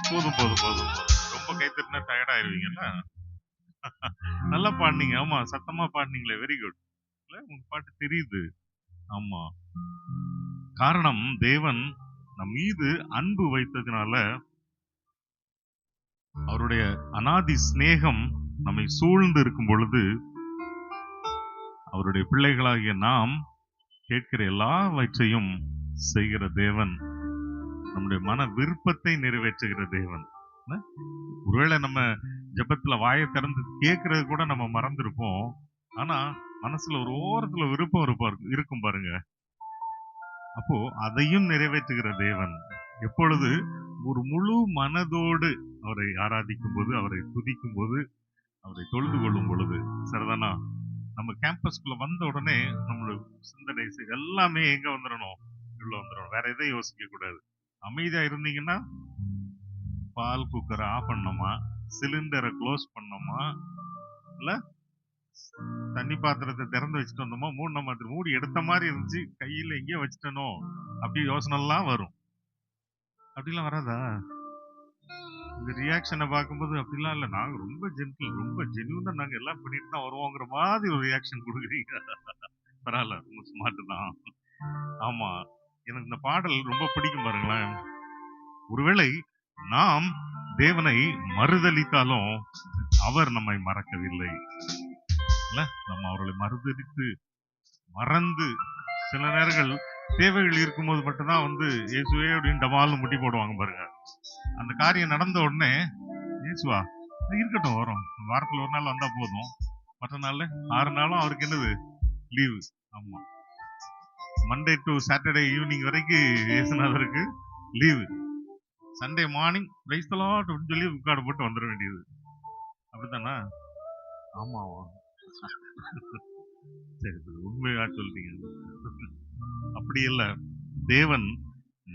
போதும் போதும் போதும். ரொம்ப கைத்தட்டினா டயர்ட் ஆயிருவீங்கல்ல. நல்லா பாடுனீங்க. ஆமா, சத்தமா பாடுனீங்களே, வெரி குட். உங்க பாட்டு தெரியுது. ஆமா, காரணம், தேவன் நம் மீது அன்பு வைத்ததினால அவருடைய அனாதி சிநேகம் நம்மை சூழ்ந்து இருக்கும் பொழுது, அவருடைய பிள்ளைகளாகிய நாம் கேட்கிற எல்லாவற்றையும் செய்கிற தேவன், நம்முடைய மன விருப்பத்தை நிறைவேற்றுகிற தேவன். ஒருவேளை நம்ம ஜெபத்துல வாயை திறந்து கேட்கறது கூட நம்ம மறந்துருப்போம். ஆனா மனசுல ஒரு ஓரத்துல விருப்பம் இருக்கும் பாருங்க. அப்போ அதையும் நிறைவேற்றுகிற தேவன். எப்பொழுது? ஒரு முழு மனதோடு அவரை ஆராதிக்கும் போது, அவரை துதிக்கும் போது, அவரை தொழுது கொள்ளும் பொழுது. சரிதானா? நம்ம கேம்பஸ்குள்ள வந்த உடனே நம்மளுடைய சிந்தனை எல்லாமே எங்க வந்துடணும்? உள்ள வந்துடணும். வேற எதையும் யோசிக்க கூடாது. அமைதியா இருந்தீங்கன்னா, பால் குக்கரை ஆஃப் பண்ணோமா, சிலிண்டரை க்ளோஸ் பண்ணோமா, இல்ல தண்ணி பாத்திரத்தை திறந்து வச்சுட்டு வந்தோமா, மூணு மாதிரி மூடி எடுத்த மாதிரி இருந்துச்சு, கையில எங்கேயோ வச்சுட்டனோ, அப்படி யோசனை எல்லாம் வரும். அப்படிலாம் வராதா? இந்த ரியாக்ஷனை பார்க்கும்போது அப்படிலாம் இல்லை, நாங்க ரொம்ப ஜென்டில், ரொம்ப ஜென்யூனா நாங்க எல்லாம் பண்ணிட்டு தான் வருவோங்கிற மாதிரி ஒரு ரியாக்ஷன் கொடுக்குறீங்க. பரவாயில்ல, ரொம்ப ஸ்மார்ட் தான். ஆமா, எனக்கு இந்த பாடல் ரொம்ப பிடிக்கும் பாருங்களேன். ஒருவேளை நாம் தேவனை மறுதலித்தாலும் அவர் நம்மை மறக்கவில்லை. இல்ல, நம்ம அவர்களை மறுதலித்து மறந்து சில நேரங்கள் தேவைகள் இருக்கும்போது மட்டும்தான் இயேசுவே அப்படின்னு டமால்னு முட்டி போடுவாங்க பாருங்க. அந்த காரியம் நடந்த உடனே, இயேசுவா இருக்கட்டும், வரும், வாரத்துல ஒரு நாள் வந்தா போதும், மற்ற நாள்ல 6 நாளும் அவருக்கு என்னது? லீவு. ஆமா, மண்டே டு சாட்டர்டே ஈவினிங் வரைக்கும் இயேசுநாதருக்கு leave. Sunday morning praise the Lord அப்படின்னு சொல்லி உட்கார்ந்து போட்டு வந்துட வேண்டியது. அப்படித்தானா? ஆமாவா? சரி, உண்மையா சொல்றீங்க. அப்படி இல்ல, தேவன்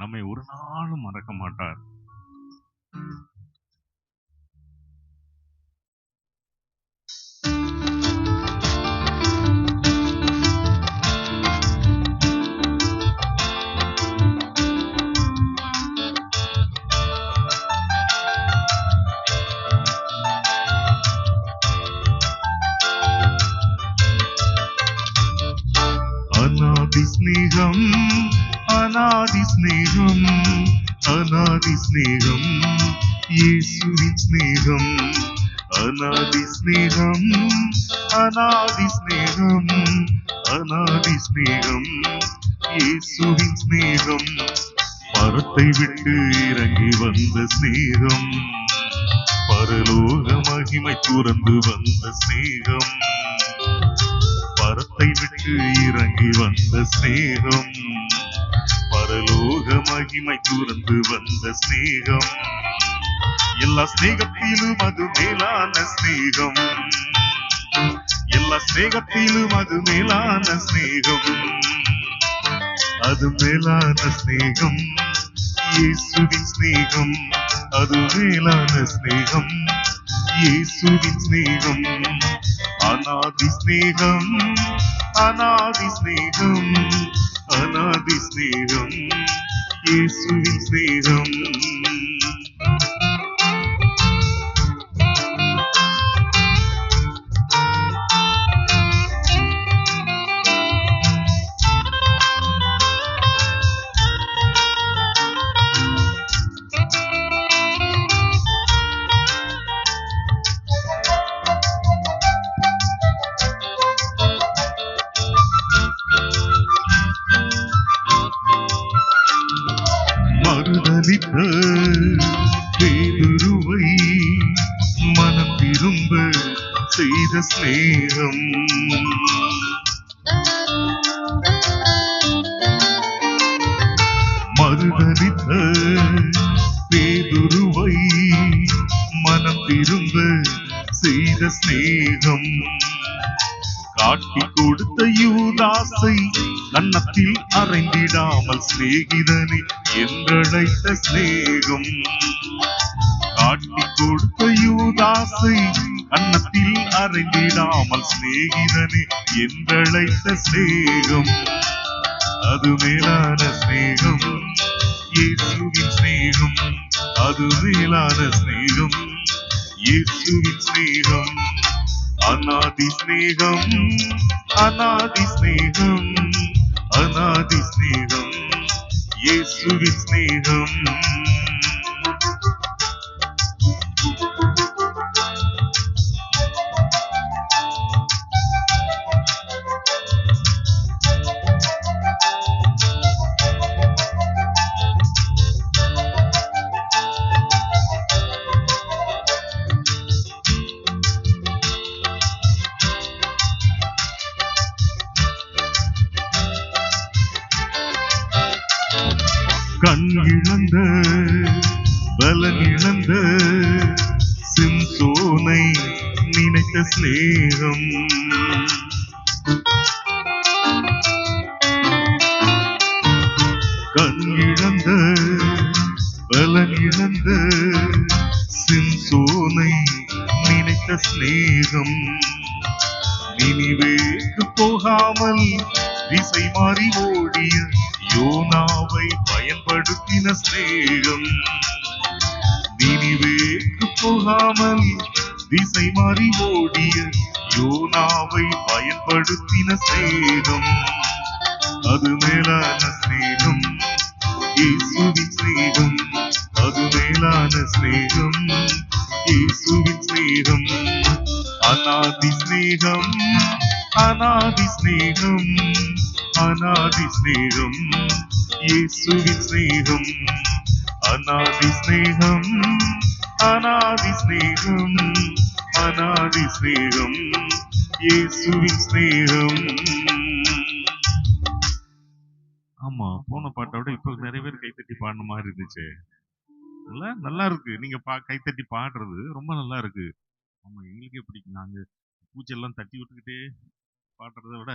நம்மை ஒரு நாளும் மறக்க மாட்டார். அநாதி ஸ்நேகம், அநாதி ஸ்நேகம், அநாதி ஸ்நேகம், இயேசுவின் ஸ்நேகம். அநாதி ஸ்நேகம், அநாதி ஸ்நேகம், அநாதி ஸ்நேகம், இயேசுவின் ஸ்நேகம். மரத்தை விட்டு இறங்கி வந்த ஸ்நேகம், பரலோக மகிமை துறந்து வந்த ஸ்நேகம். பரத்தை விட்டு இறங்கி வந்த ஸ்நேகம், பரலோக மகிமை துறந்து வந்த ஸ்நேகம். எல்லா ஸ்நேகத்திலும் அது மேலான ஸ்நேகம், எல்லா ஸ்நேகத்திலும் அது மேலான ஸ்நேகம். அது மேலான ஸ்நேகம், இயேசுவின் ஸ்நேகம். அது மேலான ஸ்நேகம், இயேசுவின் ஸ்நேகம். அநாதி ஸ்நேகம், அநாதி ஸ்நேகம், அநாதி ஸ்நேகம், இயேசுவின் ஸ்நேகம். மறுதலித்த பேதுருவை மனம் திரும்ப செய்த ஸ்நேகம். மறுதலித்த பேதுருவை மனம் திரும்ப செய்த ஸ்நேகம். காட்டி கொடுத்த யூதாசை கன்னத்தில் அறைந்திடாமல் சிநேகிதனை என்றழைத்த ஸ்நேகம். காட்டி கொடுத்த யூதாசை கன்னத்தில் அறைந்திடாமல் சிநேகிதனை என்றழைத்த ஸ்நேகம். அது மேலான ஸ்நேகம், இயேசுவின் ஸ்நேகம். அது மேலான ஸ்நேகம், இயேசுவின் ஸ்நேகம். அநாதி ஸ்நேகம், அநாதி ஸ்நேகம், அநாதி ஸ்நேகம், இயேசுவின் ஸ்நேகம். கண் இழந்த பலன் இழந்த சிம்சோனை நினைத்த ஸ்நேகம். கண் இழந்த பலன் இழந்த சிம்சோனை நினைத்த ஸ்நேகம். நினிவேக்கு போகாமல் திசை மாறி ஓடிய யோனாவை பயன்படுத்தின ஸ்நேகம். நினிவேக்கு போகாமல் திசை மாறி ஓடிய யோனாவை பயன்படுத்தின ஸ்நேகம். அது மேலான ஸ்நேகம், இயேசுவின் ஸ்நேகம். அது மேலான ஸ்நேகம், இயேசுவின் ஸ்நேகம். அநாதி ஸ்நேகம், அநாதி ஸ்நேகம், அநாதி ஸ்நேகம், இயேசுவின் ஸ்நேகம். அநாதி ஸ்நேகம், அநாதி ஸ்நேகம், அநாதி ஸ்நேகம், இயேசுவின் ஸ்நேகம். ஆமா, போன பாட்டோட இப்ப நிறைய பேர் கைத்தட்டி பாடின மாதிரி இருந்துச்சு. நல்லா இருக்கு. நீங்க கைத்தட்டி பாடுறது ரொம்ப நல்லா இருக்கு. ஆமா, எங்களுக்கே பிடிக்கும். நாங்க பூச்செல்லாம் தட்டி விட்டுக்கிட்டே பாடுறத விட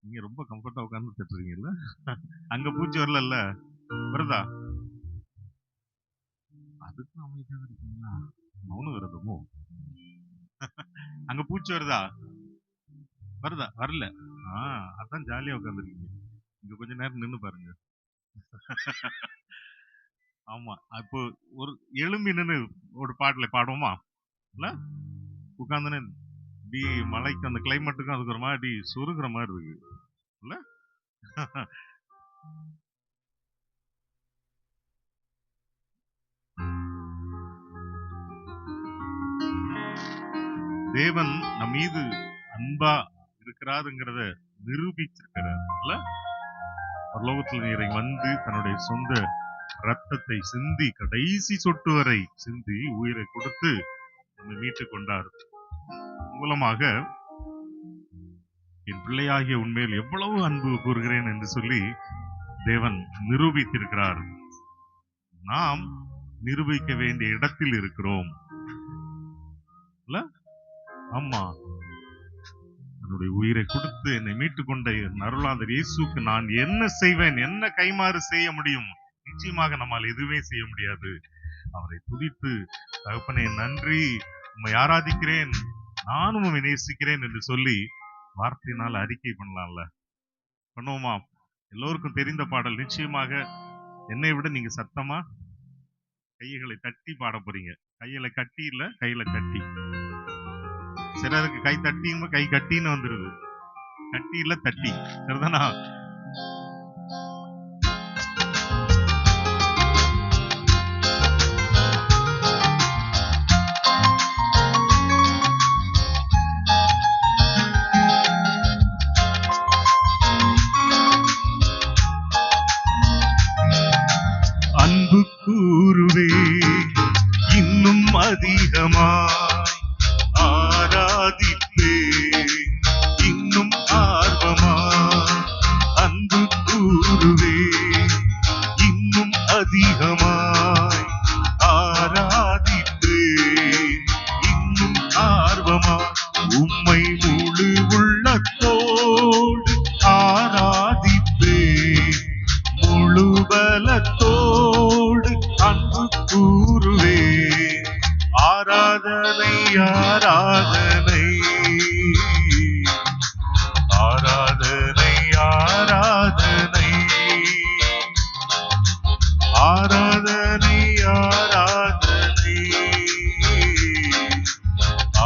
நீங்க ரொம்ப கம்ஃபர்ட்டா உட்கார்ந்து தட்டுறீங்கல்ல. அங்க பூச்சி வரல வருதா? அதுக்கு அமைதியாக இருக்கீங்களா? மௌன விரதமோ? அங்க பூச்சி வருதா? வருதா? வரல. அதான் ஜாலியா உட்காந்துருக்கீங்க. இங்க கொஞ்ச நேரம் நின்னு பாருங்க. ஆமா, இப்போ ஒரு எழும்பி நின்று ஒரு பாட்டுல பாடுவோமா? இல்ல உட்கார்ந்து டி மலைக்கு அந்த கிளைமேட்டுக்கும் அதுக்கு ஒரு மாதிரி சுருகுற மாதிரி இருக்கு இல்ல? தேவன் நம் மீது அன்பா இருக்கிறாருங்கிறத நிரூபிச்சிருக்கிறார் இல்ல? பரலோகத்தில் இறங்கி வந்து தன்னுடைய சொந்த ரத்தத்தை சிந்தி கடைசி சொட்டு வரை சிந்தி உயிரை கொடுத்து நம்மை மீட்டுக் கொண்டார். மூலமாக என் பிள்ளையாகிய உண்மையில் எவ்வளவு அன்பு கூறுகிறேன் என்று சொல்லி தேவன் நிரூபித்திருக்கிறார். நாம் நிரூபிக்க வேண்டிய இடத்தில் இருக்கிறோம். ஆமா, என்னுடைய உயிரை கொடுத்து என்னை மீட்டுக் கொண்ட அருளாளர் இயேசுக்கு நான் என்ன செய்வேன், என்ன கைமாறு செய்ய முடியும்? நிச்சயமாக நம்மால் எதுவுமே செய்ய முடியாது. அவரை துதித்து, தகப்பனே நன்றி, உம்மை ஆராதிக்கிறேன், நானும் உம்மை நேசிக்கிறேன் என்று சொல்லி வார்த்தையினால் அறிக்கை பண்ணலாம்ல? பண்ணுவோமா? எல்லோருக்கும் தெரிந்த பாடல். நிச்சயமாக என்னை விட நீங்க சத்தமா கைகளை தட்டி பாட போறீங்க. கையில கட்டி இல்ல, கையில கட்டி. சிலருக்கு கை தட்டியும் கை கட்டின்னு வந்துருது. கட்டி இல்ல, தட்டி. சரிதானா? அன்பு கூறுவே இன்னும் அதிகமாய், ஆராதிப்பே இன்னும் ஆர்வமாய். அன்பு கூறுவே இன்னும் அதிகமாய், ஆராதிப்பே இன்னும் ஆர்வமாய். உம்மை முழு உள்ளத்தோடு ஆராதிப்பே, முழு பலத்தோடு அன்பு கூறுவே. ஆராதனை ஆராதனை ஆராதனை ஆராதனை ஆராதனை ஆராதனை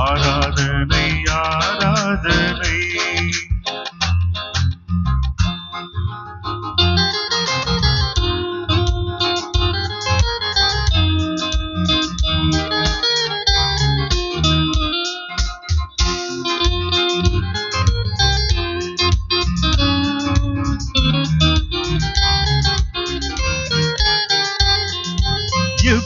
ஆராதனை ஆராதனை.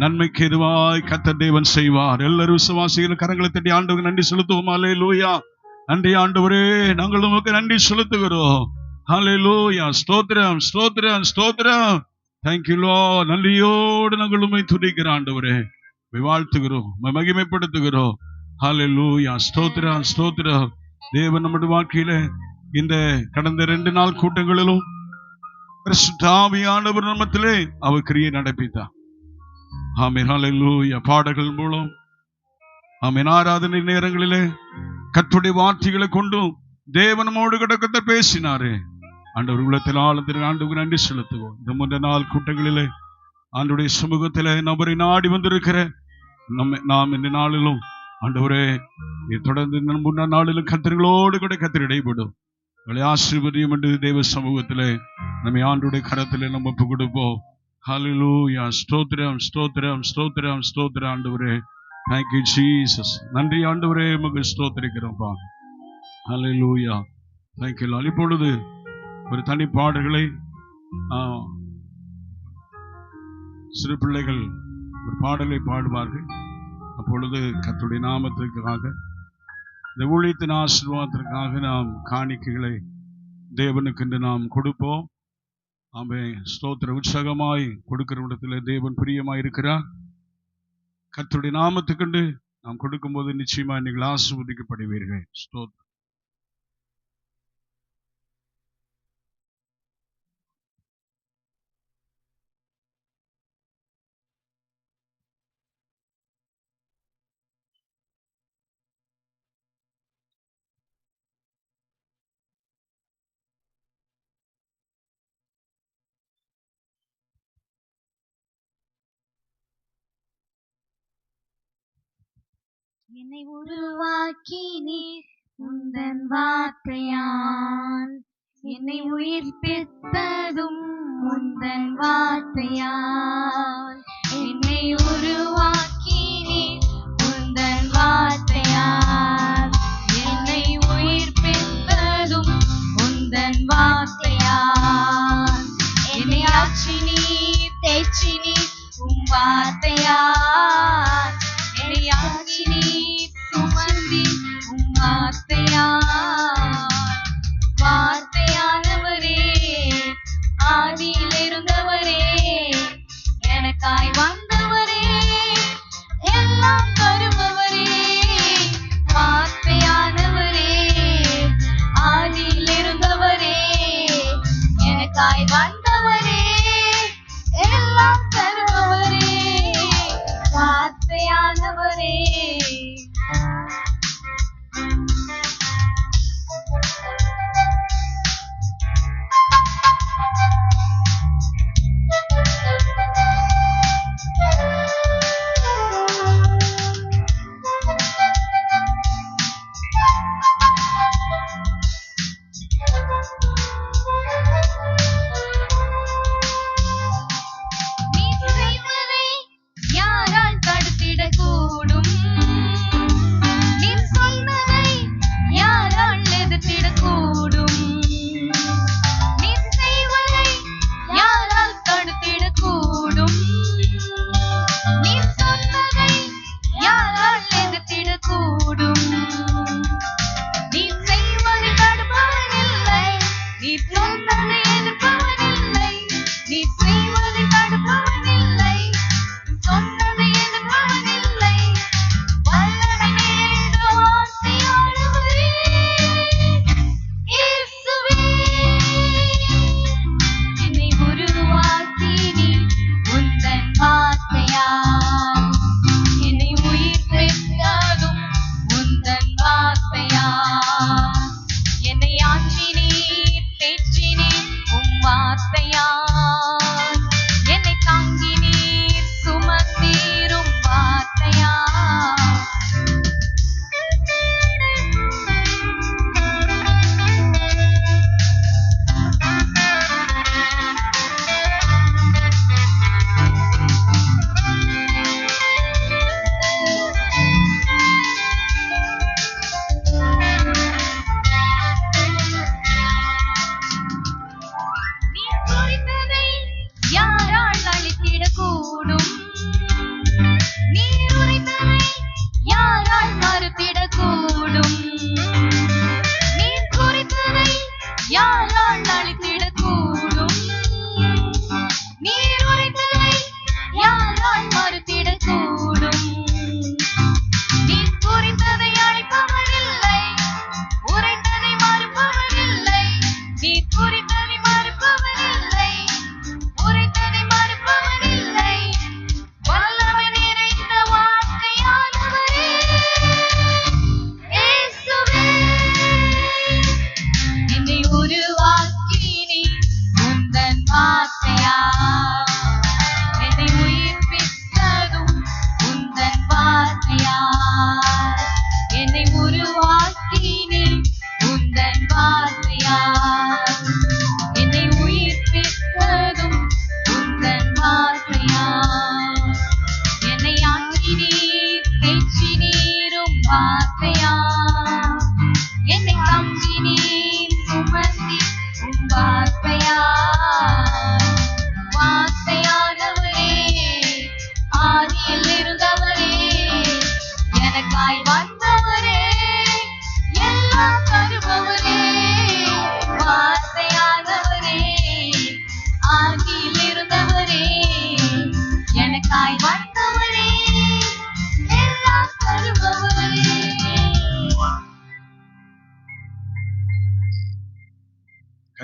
நன்மைக்கு எதுவாய் கர்த்தர் தேவன் செய்வார். எல்லாரும் விசுவாசிகள் கரங்களை தட்டி ஆண்டவருக்கு நன்றி செலுத்துவோம். அல்லேலூயா. நன்றி ஆண்டவரே, நாங்கள் உமக்கு நன்றி செலுத்துகிறோம். அல்லேலூயா. ஸ்தோத்திரம் ஸ்தோத்திரம் ஸ்தோத்திரம். Thank you Lord. நன்றியோடு நாங்கள் உம்மை துதிக்கிற ஆண்டவரே, வாழ்த்துகிறோம், மகிமைப்படுத்துகிறோம். அல்லேலூயா. ஸ்தோத்திரம் ஸ்தோத்திரம். தேவன் நம்முடைய வாழ்க்கையில இந்த கடந்த 2 நாள் கூட்டங்களிலும் பரிசுத்த ஆவியானவர் நாமத்திலே அவர் கிரியை நடப்பித்தார். ஆமென். ஹல்லேலூயா. பாடல்கள் மூலம், ஆமென், ஆராதனை நேரங்களிலே கர்த்தருடைய வார்த்தைகளை கொண்டும் தேவனோடு கடக்கத்தை பேசினாரே. ஆண்டவர் உள்ளத்தில் ஆழத்தில் ஆண்டவருக்கு நன்றி செலுத்துவோம். இந்த 3 நாள் கூட்டங்களிலே ஆண்டவருடைய சமூகத்திலே நபரை நாடி வந்திருக்கிற நாம் இந்த நாளிலும் ஆண்டவரே தொடர்ந்து 3 நாளிலும் கர்த்தர்களோடு கூட கர்த்தர் இடைப்படும் உங்களை ஆசீர்வதியும் என்று தேவ சமூகத்திலே நம்மை ஆண்டவருடைய கரத்திலே நம்ம ஒப்பு கொடுப்போம். ஹல்லேலூயா. ஸ்தோத்திரம் ஸ்தோத்திரம் ஸ்தோத்திரம் ஸ்தோத்திரம் ஆண்டவரே. Thank you Jesus. நன்றி ஆண்டவரே, உமக்கு ஸ்தோத்திரிக்கிறோம்ப்பா. ஹல்லேலூயா. Thank you Lord. இப்பொழுது ஒரு தனி பாடல்களை சிறு பிள்ளைகள் ஒரு பாடலை பாடுவார்கள். அப்பொழுது கர்த்தருடைய நாமத்திற்காக, இந்த ஊழியத்தின் ஆசீர்வாதத்திற்காக நாம் காணிக்கைகளை தேவனுக்கு என்று நாம் கொடுப்போம். ஆமென். ஸ்தோத்திர. உற்சாகமாய் கொடுக்கிற இடத்துல தேவன் பிரியமாய் இருக்கிறார். கர்த்தருடைய நாமத்துக்கென்று நாம் கொடுக்கும்போது நிச்சயமா நீங்கள் ஆசீர்வதிக்கப்படுவீர்கள். ஸ்தோத்திரம். என்னை உருவாக்கினீர் உந்தன் வார்த்தையால், என்னை உயிர்ப்பித்ததும் உந்தன் வார்த்தையால். என்னை உருவாக்கினீர் உந்தன் வார்த்தையால், என்னை உயிர்ப்பித்ததும் உந்தன் வார்த்தையால். என்னை ஆற்றினீர் தேற்றினீர் உம் வார்த்தையால், என்னை ஆற்றினீர் சுமந்தி உம் வார்த்தையால். வார்த்தையானவரே, ஆதியில் இருந்தவரே,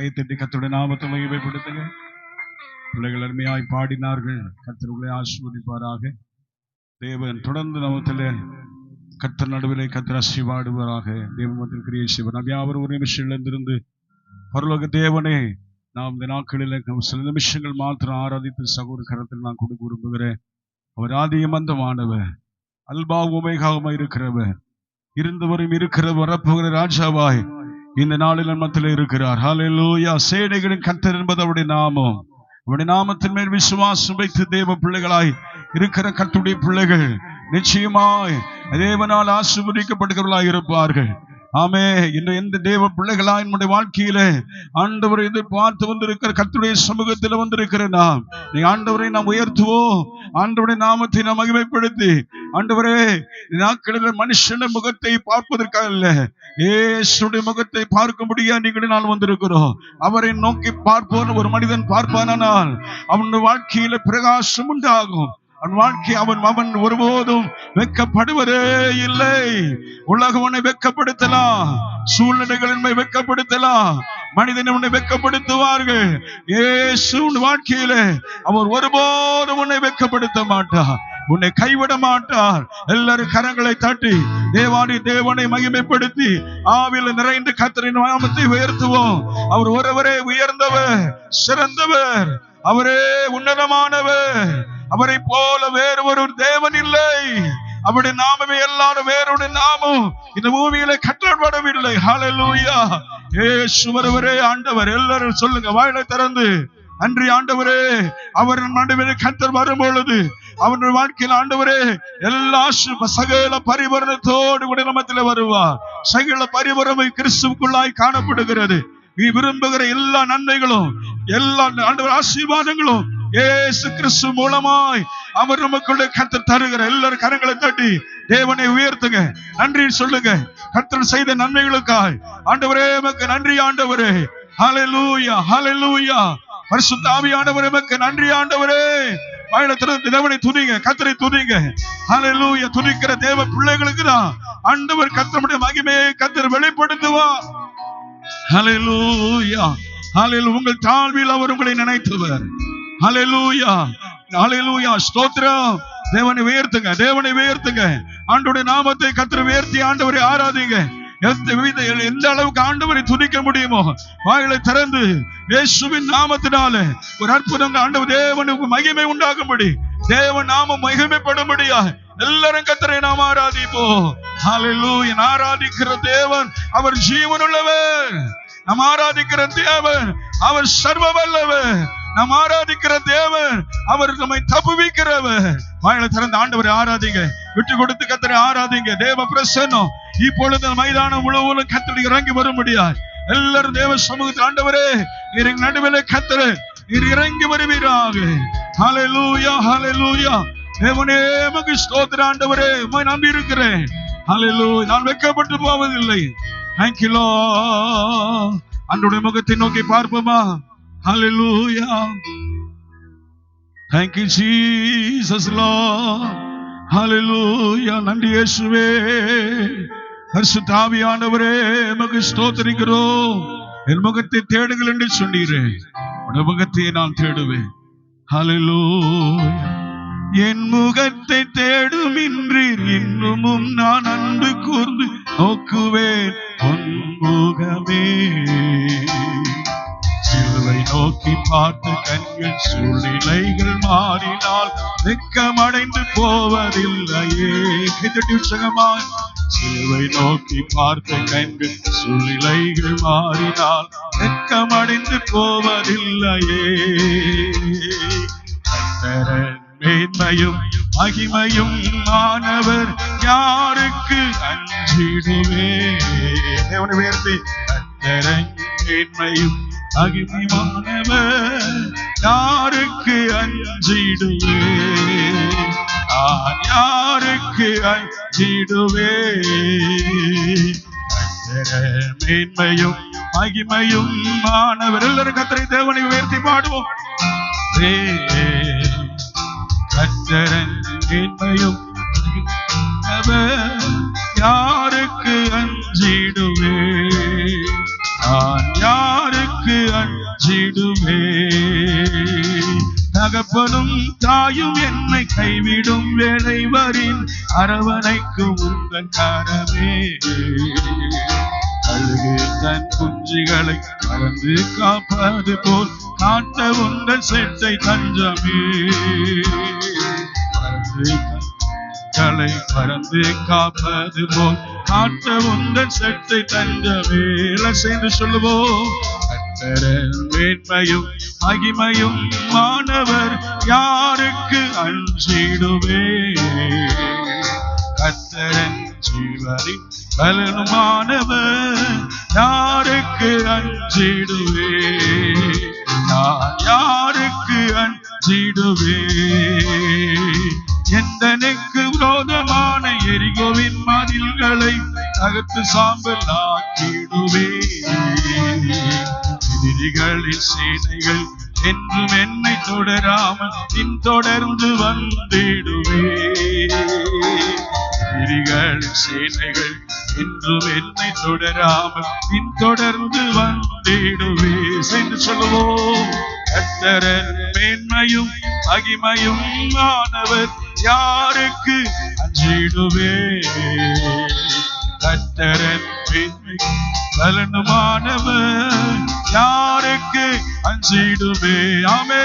கைத்தட்டி கர்த்தருடைய நாமத்தை மகிமைப்படுத்துங்க. பிள்ளைகள் அருமையாய் பாடினார்கள். கர்த்தர் உங்களை ஆசீர்வதிப்பாராக. தேவன் தொடர்ந்து நமத்திலே கர்த்தர் நடுவிலே கர்த்தர் ஆசீர்வாடுவாராக. தேவமத்தில் கிரியை செய்வார். நாம் யாவரும் ஒரு நிமிஷம் எழுந்திருந்து பரலோக தேவனே, நாம் இந்த நாட்களில் சில நிமிஷங்கள் மாத்திரம் ஆராதித்து சகோதர கரத்தில் நான் கொடுக்க விரும்புகிறேன். அவர் ஆதியும் அந்தமானவர், அல்பா உமேகாவுமாய் இருக்கிறவர், இருந்தவரும் இருக்கிறவர், வரப்போகிற ராஜாவாய் இந்த நாளில் மத்தியில் இருக்கிறார். ஹல்லேலூயா. சேனைகளின் கர்த்தர் என்பது அவருடைய நாமம். அவருடைய நாமத்தின் மேல் விசுவாசம் வைத்து தேவ பிள்ளைகளாய் இருக்கிற கர்த்தருடைய பிள்ளைகள் நிச்சயமாய் தேவனால் ஆசீர்வதிக்கப்படுகிறவர்களாய் இருப்பார்கள். ஆமே. இந்த எந்த தேவ பிள்ளைகளாய் நம்முடைய வாழ்க்கையில ஆண்டவரை எதிர்பார்த்து வந்திருக்கிற கர்த்தருடைய சமூகத்தில் வந்திருக்கிற நாம், நீ ஆண்டவரை நாம் உயர்த்துவோம். ஆண்டவருடைய நாமத்தை நாம் மகிமைப்படுத்தி, ஆண்டவரே நாட்களில் மனுஷன முகத்தை பார்ப்பதற்காக அல்ல, இயேசுடைய முகத்தை பார்க்க முடியாது நீங்கள் நான் வந்திருக்கிறோம். அவரை நோக்கி பார்ப்போம். ஒரு மனிதன் பார்ப்பானால் அவனுடைய வாழ்க்கையில பிரகாசம் உண்டாகும். அவன் வாழ்க்கை அவன் ஒருபோதும் வெட்கப்படுவதே இல்லை. உலகம் உன்னை வெட்கப்படுத்தலாம், சூழ்நிலைகள் வெட்கப்படுத்தலாம், மனிதன் உன்னை வெட்கப்படுத்துவார்கள். இயேசு வாழ்க்கையில அவர் ஒருபோதும் உன்னை வெட்கப்படுத்த மாட்டார், உன்னை கைவிட மாட்டார். எல்லாரும் கரங்களை தட்டி தேவனை மகிமைப்படுத்தி ஆவியில் நிறைந்து கர்த்தரின் நாமத்தை உயர்த்துவோம். அவர் ஒருவரே உயர்ந்தவர், சிறந்தவர், அவரே உன்னதமானவர். அவரை போல வேறு ஒரு தேவன் இல்லை. அவருடைய நாமமே எல்லாரும் வேறுடைய நாமம் இந்த பூமியில கட்டப்படவில்லை. ஹல்லேலூயா. இயேசு ஒருவரே ஆண்டவர். எல்லாரும் சொல்லுங்க வாயிலை திறந்து, நன்றி ஆண்டவரே. அவர் நடுவில் கர்த்தர் வரும்பொழுது அவருடைய வாழ்க்கையில் ஆண்டவரே எல்லா சகல பரிபூரணத்தோடு கூட நம்மத்தில் வருவார். சகல பரிபூரணம் கிறிஸ்துவுக்குள்ளாய் காணப்படுகிறது. நீ விரும்புகிற எல்லா நன்மைகளும் எல்லா ஆண்டவர் ஆசீர்வாதங்களும் இயேசு கிறிஸ்து மூலமாய் அவர் நமக்குள்ள கர்த்தர் தருகிற. எல்லாரும் கரங்களை தட்டி தேவனை உயர்த்துங்க, நன்றி சொல்லுங்க. கர்த்தர் செய்த நன்மைகளுக்காய் ஆண்டவரே உமக்கு நன்றி ஆண்டவரே. ஹல்லேலூயா, ஹல்லேலூயா. பரிசுத்த ஆவியானவரே உமக்கு நன்றி ஆண்டவரே. வாயில திறந்து தேவனை துதிங்க, கர்த்தரை துதிங்க. ஹல்லேலூயா. துதிக்கிற தேவ பிள்ளைகளுக்கு தான் ஆண்டவர் கர்த்தருடைய மகிமையை கர்த்தர் வெளிப்படுத்துவார். ஹல்லேலூயா, ஹல்லேலூயா. உங்கள் தாழ்வில் அவர் உங்களை நினைத்தவர். ஹல்லேலூயா, ஹல்லேலூயா. ஸ்தோத்திரம். தேவனை உயர்த்துங்க, தேவனை உயர்த்துங்க. ஆண்டவருடைய நாமத்தை கர்த்தர் உயர்த்தி ஆண்டவரை ஆராதிங்க. எந்த அளவுக்கு ஆண்டவரை துதிக்க முடியுமோ வாயிலை திறந்து இயேசுவின் நாமத்தினால ஒரு அற்புதம் ஆண்டவர் தேவனுக்கு மகிமை உண்டாகும்படி, தேவன் நாமம் மகிமைப்படும்படியா எல்லாரும் கர்த்தரை நாம் ஆராதிப்போம். ஹல்லேலூயா. ஆராதிக்கிற தேவன் அவர் ஜீவனுள்ளவர். நாம் ஆராதிக்கிற தேவன் அவர் சர்வ வல்லவர். நாம் ஆராதிக்கிற தேவன் அவர் நம்மை தப்புவிக்கிறவர். வாயிலை திறந்து ஆண்டவரை ஆராதிங்க, விட்டு கொடுத்து கர்த்தரை ஆராதிங்க. தேவ பிரசன்னம் இப்பொழுது மைதானம் முழுவதும் கர்த்தர் இறங்கி வரும்படியாய் எல்லாரும் தேவ சமூகத்தில் ஆண்டவரே நீர் நடுவிலே கர்த்தரே நீர் இறங்கி வருவீராக. ஹல்லேலூயா, ஹல்லேலூயா. தேவனே உமக்கு ஸ்தோத்திரம் ஆண்டவரே. உம்மை நம்பி இருக்கிறேன். ஹல்லேலூயா. நான் வெட்கப்பட்டு போவதில்லை. Thank you Lord. ஆண்டவருடைய முகத்தை நோக்கி பார்ப்போமா? Hallelujah. Thank you Jesus Lord. Hallelujah. நன்றி இயேசுவே. பரிசுத்த ஆவியானவரே உமக்கு ஸ்தோத்திரிக்கிறோம். என் முகத்தை தேடுங்கள் என்று சொன்னீரே, உடைய முகத்தை நான் தேடுவேன். Hallelujah. என் முகத்தை தேடும் இன்றீர், இன்னமும் நான் அன்பு கூர்ந்து நோக்குவேன் உன் முகமே. சிலுவை நோக்கி பார்த்த கண்கள் சூழ்நிலைகள் மாறினால் வெட்கமடைந்து போவதில்லையே. உற்சாகமாய் சிலுவை நோக்கி பார்த்த கண்கள் சூழ்நிலைகள் மாறினால் வெட்கமடைந்து போவதில்லையே. மேன்மையும் மகிமையும் மாணவர் யாருக்கு அஞ்சிடுவே. தேவனை உயர்த்தி மேன்மையும் மகிமையானவர் யாருக்கு அஞ்சிடுவே. யாருக்கு அஞ்சிடுவே. மேன்மையும் மகிமையும் மாணவர். எல்லாரும் கர்த்தரை தேவனை உயர்த்தி பாடுவோம். கர்த்தரின் மேன்மையும் யாருக்கு அஞ்சிடுவே. நான் யாருக்கு தாயும் என்னை கைவிடும் வேளை வரின் அரவணைக்கும் உங்கள் கரமே. கழுகு தன் குஞ்சுகளை மறந்து காப்பது போல் காட்ட உங்கள் செட்டை தஞ்சமே. களை பறந்து காப்பது போல் காட்ட உங்கள் செட்டை தஞ்சமே. சேர்ந்து சொல்லுவோம். கர்த்தரின் மேன்மையும் மகிமையும் மாணவர் யாருக்கு அஞ்சிடுவே. கர்த்தரின் ஜீவனின் பலனுமானவர் யாருக்கு அஞ்சிடுவே. நான் யாருக்கு அஞ்சிடுவே. எந்தனுக்கு விரோதமான எரிகோவின் மதில்களை தகர்த்து சாம்பல் ஆக்கிடுவே. எதிரிகளின் சேனைகள் என்றும் என்னை தொடராமல் பின்தொடர்ந்து வந்திடுவே. எதிரிகளின் சேனைகள் என்றும் என்னை தொடராமல் பின்தொடர்ந்து வந்திடுவே. சென்று சொல்லுவோம். கர்த்தரின் மேன்மையும் மகிமையும் ஆனவர் யாருக்கு அஞ்சிடுவே. கர்த்தரின் மேன்மையும் பலனுமானவர் யாருக்கு அஞ்சிடுவே. ஆமே,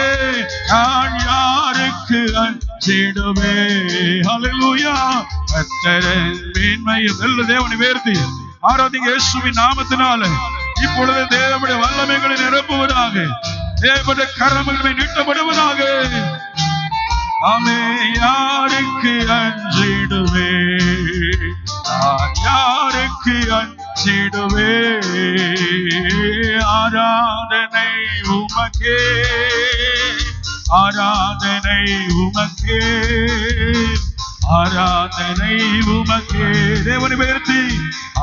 நான் யாருக்கு அஞ்சிடுவே. ஹல்லேலூயா. கர்த்தரின் மேன்மையும் நல்ல தேவனை உயர்த்தி ஆராதிங்க இயேசுவின் நாமத்தினால. இப்பொழுது தேவனுடைய வல்லமைகளை நிரப்புவதாக, தேவனுடைய கரங்கள் நீட்டப்படுவதாக. ஆமே, யாருக்கு அஞ்சிடுவே. நான் யாருக்கு அஞ்சிடுவே. ஆராதனை உமக்கே, ஆராதனை உமக்கே, ஆராதனை உமக்கே. தேவனை உயர்த்தி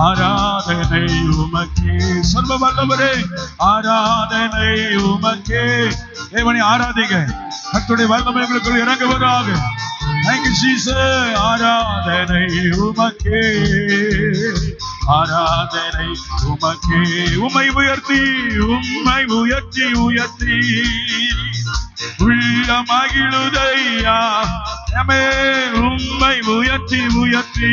ஆராதனை உமக்கே. சர்வ வல்லவரே ஆராதனை உமக்கே. தேவனை ஆராதிங்க. கர்த்தருடைய வல்லமை உங்களுக்குள் இறங்குவதாக. Thank you Jesus. ஆராதனை உமக்கே, ஆராதனை உமக்கே. உம்மை உயர்த்தி, உம்மை உயர்த்தி உயர்த்தி உள்ள மகிழுதையா. உம்மை உயர்த்தி உயர்த்தி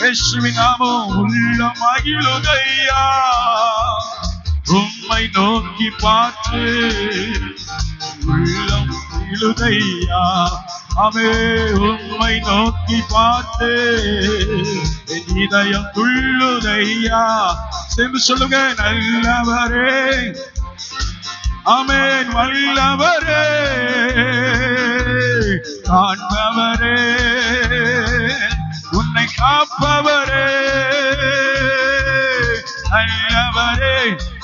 இயேசுவின் நாமம் உள்ள மகிழுதையா. உம்மை நோக்கி பார்த்து உள்ளம் மகிழுதையா. அமே, உம்மை நோக்கி பார்த்து என் இதயம் துள்ளுதையா. சென்று சொல்லுங்க. நல்லவரே, ஆமென், வல்லவரே, காண்பவரே, உன்னை காப்பவரே, நல்லவரே.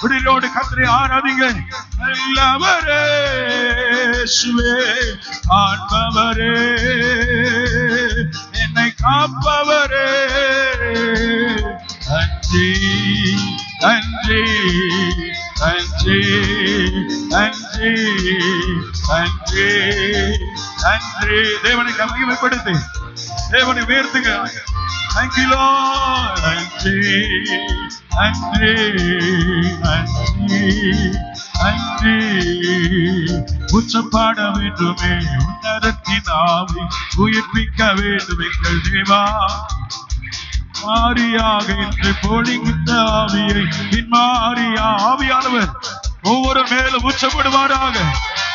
விடிலோடு கர்த்தரை ஆராதிங்க. நல்லவரே, இயேசுவே, காண்பவரே, என்னை காப்பவரே. நன்றி நன்றி நன்றி நன்றி நன்றி நன்றி. தேவனை மகிமைப்படுத்தி தேவனை உயர்த்துங்க. Thank you Lord. நன்றி நன்றி நன்றி நன்றி. உச்சப்பாட வேண்டுமே உன்னதத்தின் ஆவி, உயிர்ப்பிக்க வேண்டும் எங்கள் தேவா. மாறியாக என்று பொழிகின்ற ஆவியை பின்மாறியா ஆவியானவர் ஒவ்வொரு மேலும் உச்சப்படுவாராக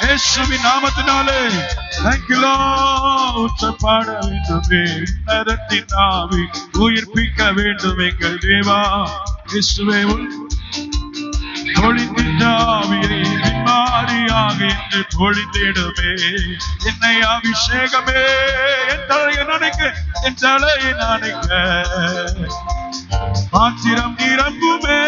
இயேசுவின் நாமத்தினாலே. Thank you Lord. உச்சப்பாட வேண்டுமே உன்னதத்தின் ஆவி, உயிர்ப்பிக்க வேண்டும் எங்கள் தேவா. இயேசுவே, பொழிகின்ற ஆவியை பின்மாறியாக என்று பொழிந்திடுமே. என்னை அபிஷேகமே, என் தலையை நனைக்க, என் தலையை நனைக்க பாத்திரம் நிரம்புமே.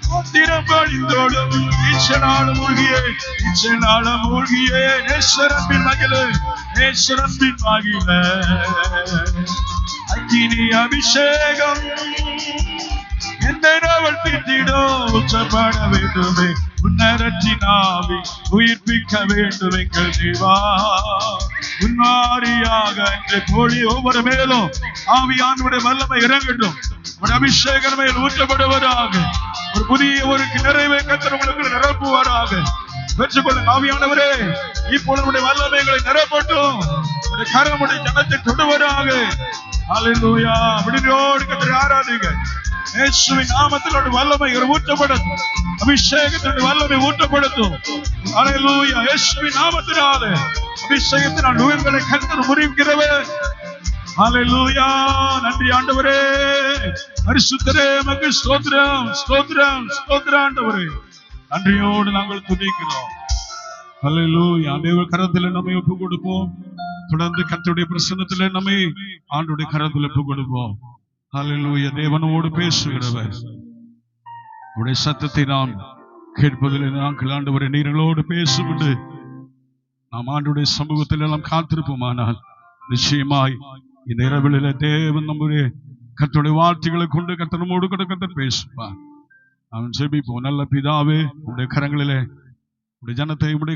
பாத்திரம் வழிந்தோடும் ஈச்சனாலும் மூழ்கியே, ஈச்சனாலும் மூழ்கியே. நேசரம்பின் மகிழ, நேசரம்பின் மகிழ அக்கினி அபிஷேகம் என்னை நாவல் தீட்டிடோ. உச்சப்பட வேண்டுமே உன்னதத்தின் ஆவி, உயிர்ப்பிக்க வேண்டும் எங்கள் தேவா. உன்னாரியாக என்று போலி ஒவ்வொரு மேலும் ஆவியானுடைய வல்லமை இறங்கட்டும். ஒரு அபிஷேகம் மேல் ஊற்றப்படுவதாக. ஒரு புதிய ஒரு நிறைவை கர்த்தர் உங்களுக்கு நிரப்புவாராக. பெற்றுக்கொள்ளுங்க ஆவியானவரே. இப்பொழுது உம்முடைய வல்லமைகளை நிரப்பட்டும். உம்முடைய கரம் உம்முடைய ஜனத்தை தொடுவதாக. ஹல்லேலூயா. விடுதலையோடு கர்த்தரை ஆராதிங்க. இயேசுவின் நாமத்தில் வல்லமைகள் ஊற்றப்படட்டும். அபிஷேகத்தின் வல்லமை ஊற்றப்படட்டும். ஹல்லேலூயா. இயேசுவின் நாமத்தினாலே அபிஷேகத்தினால் உயிர்களை கர்த்தர் முறிக்கிறவர். ஹல்லேலூயா. நன்றி ஆண்டவரே. பரிசுத்தரே மக்கு ஸ்தோத்திரம், ஸ்தோத்திரம், ஸ்தோத்திரம் ஆண்டவரே. நன்றியோடு நாங்கள் துதிக்கிறோம். ஹல்லேலூயா. ஆண்டவர் கரத்தில் நம்மை ஒப்பு கொடுப்போம். தொடர்ந்து கர்த்தருடைய பிரசன்னத்தில் நம்மை ஆண்டவருடைய கரத்தில் ஒப்பு கொடுப்போம். ஹல்லேலூயா. தேவனோடு பேசுகிறவர். உடைய சத்தத்தை நாம் கேட்பதில் நாங்கள் ஆண்டவரை நீங்களோடு பேசுவிட்டு நாம் ஆண்டவருடைய சமூகத்தில் எல்லாம் காத்திருப்போமானால் நிச்சயமாய் இந்த இரவிலே தேவன் நம்முடைய கர்த்தருடைய வார்த்தைகளை கொண்டு கர்த்தர் நம்மோடு கூட கர்த்தர் பேசுவார். நாம் ஜெபிப்போம். நல்ல பிதாவே, உடைய கரங்களிலே உடைய ஜனத்தை உடைய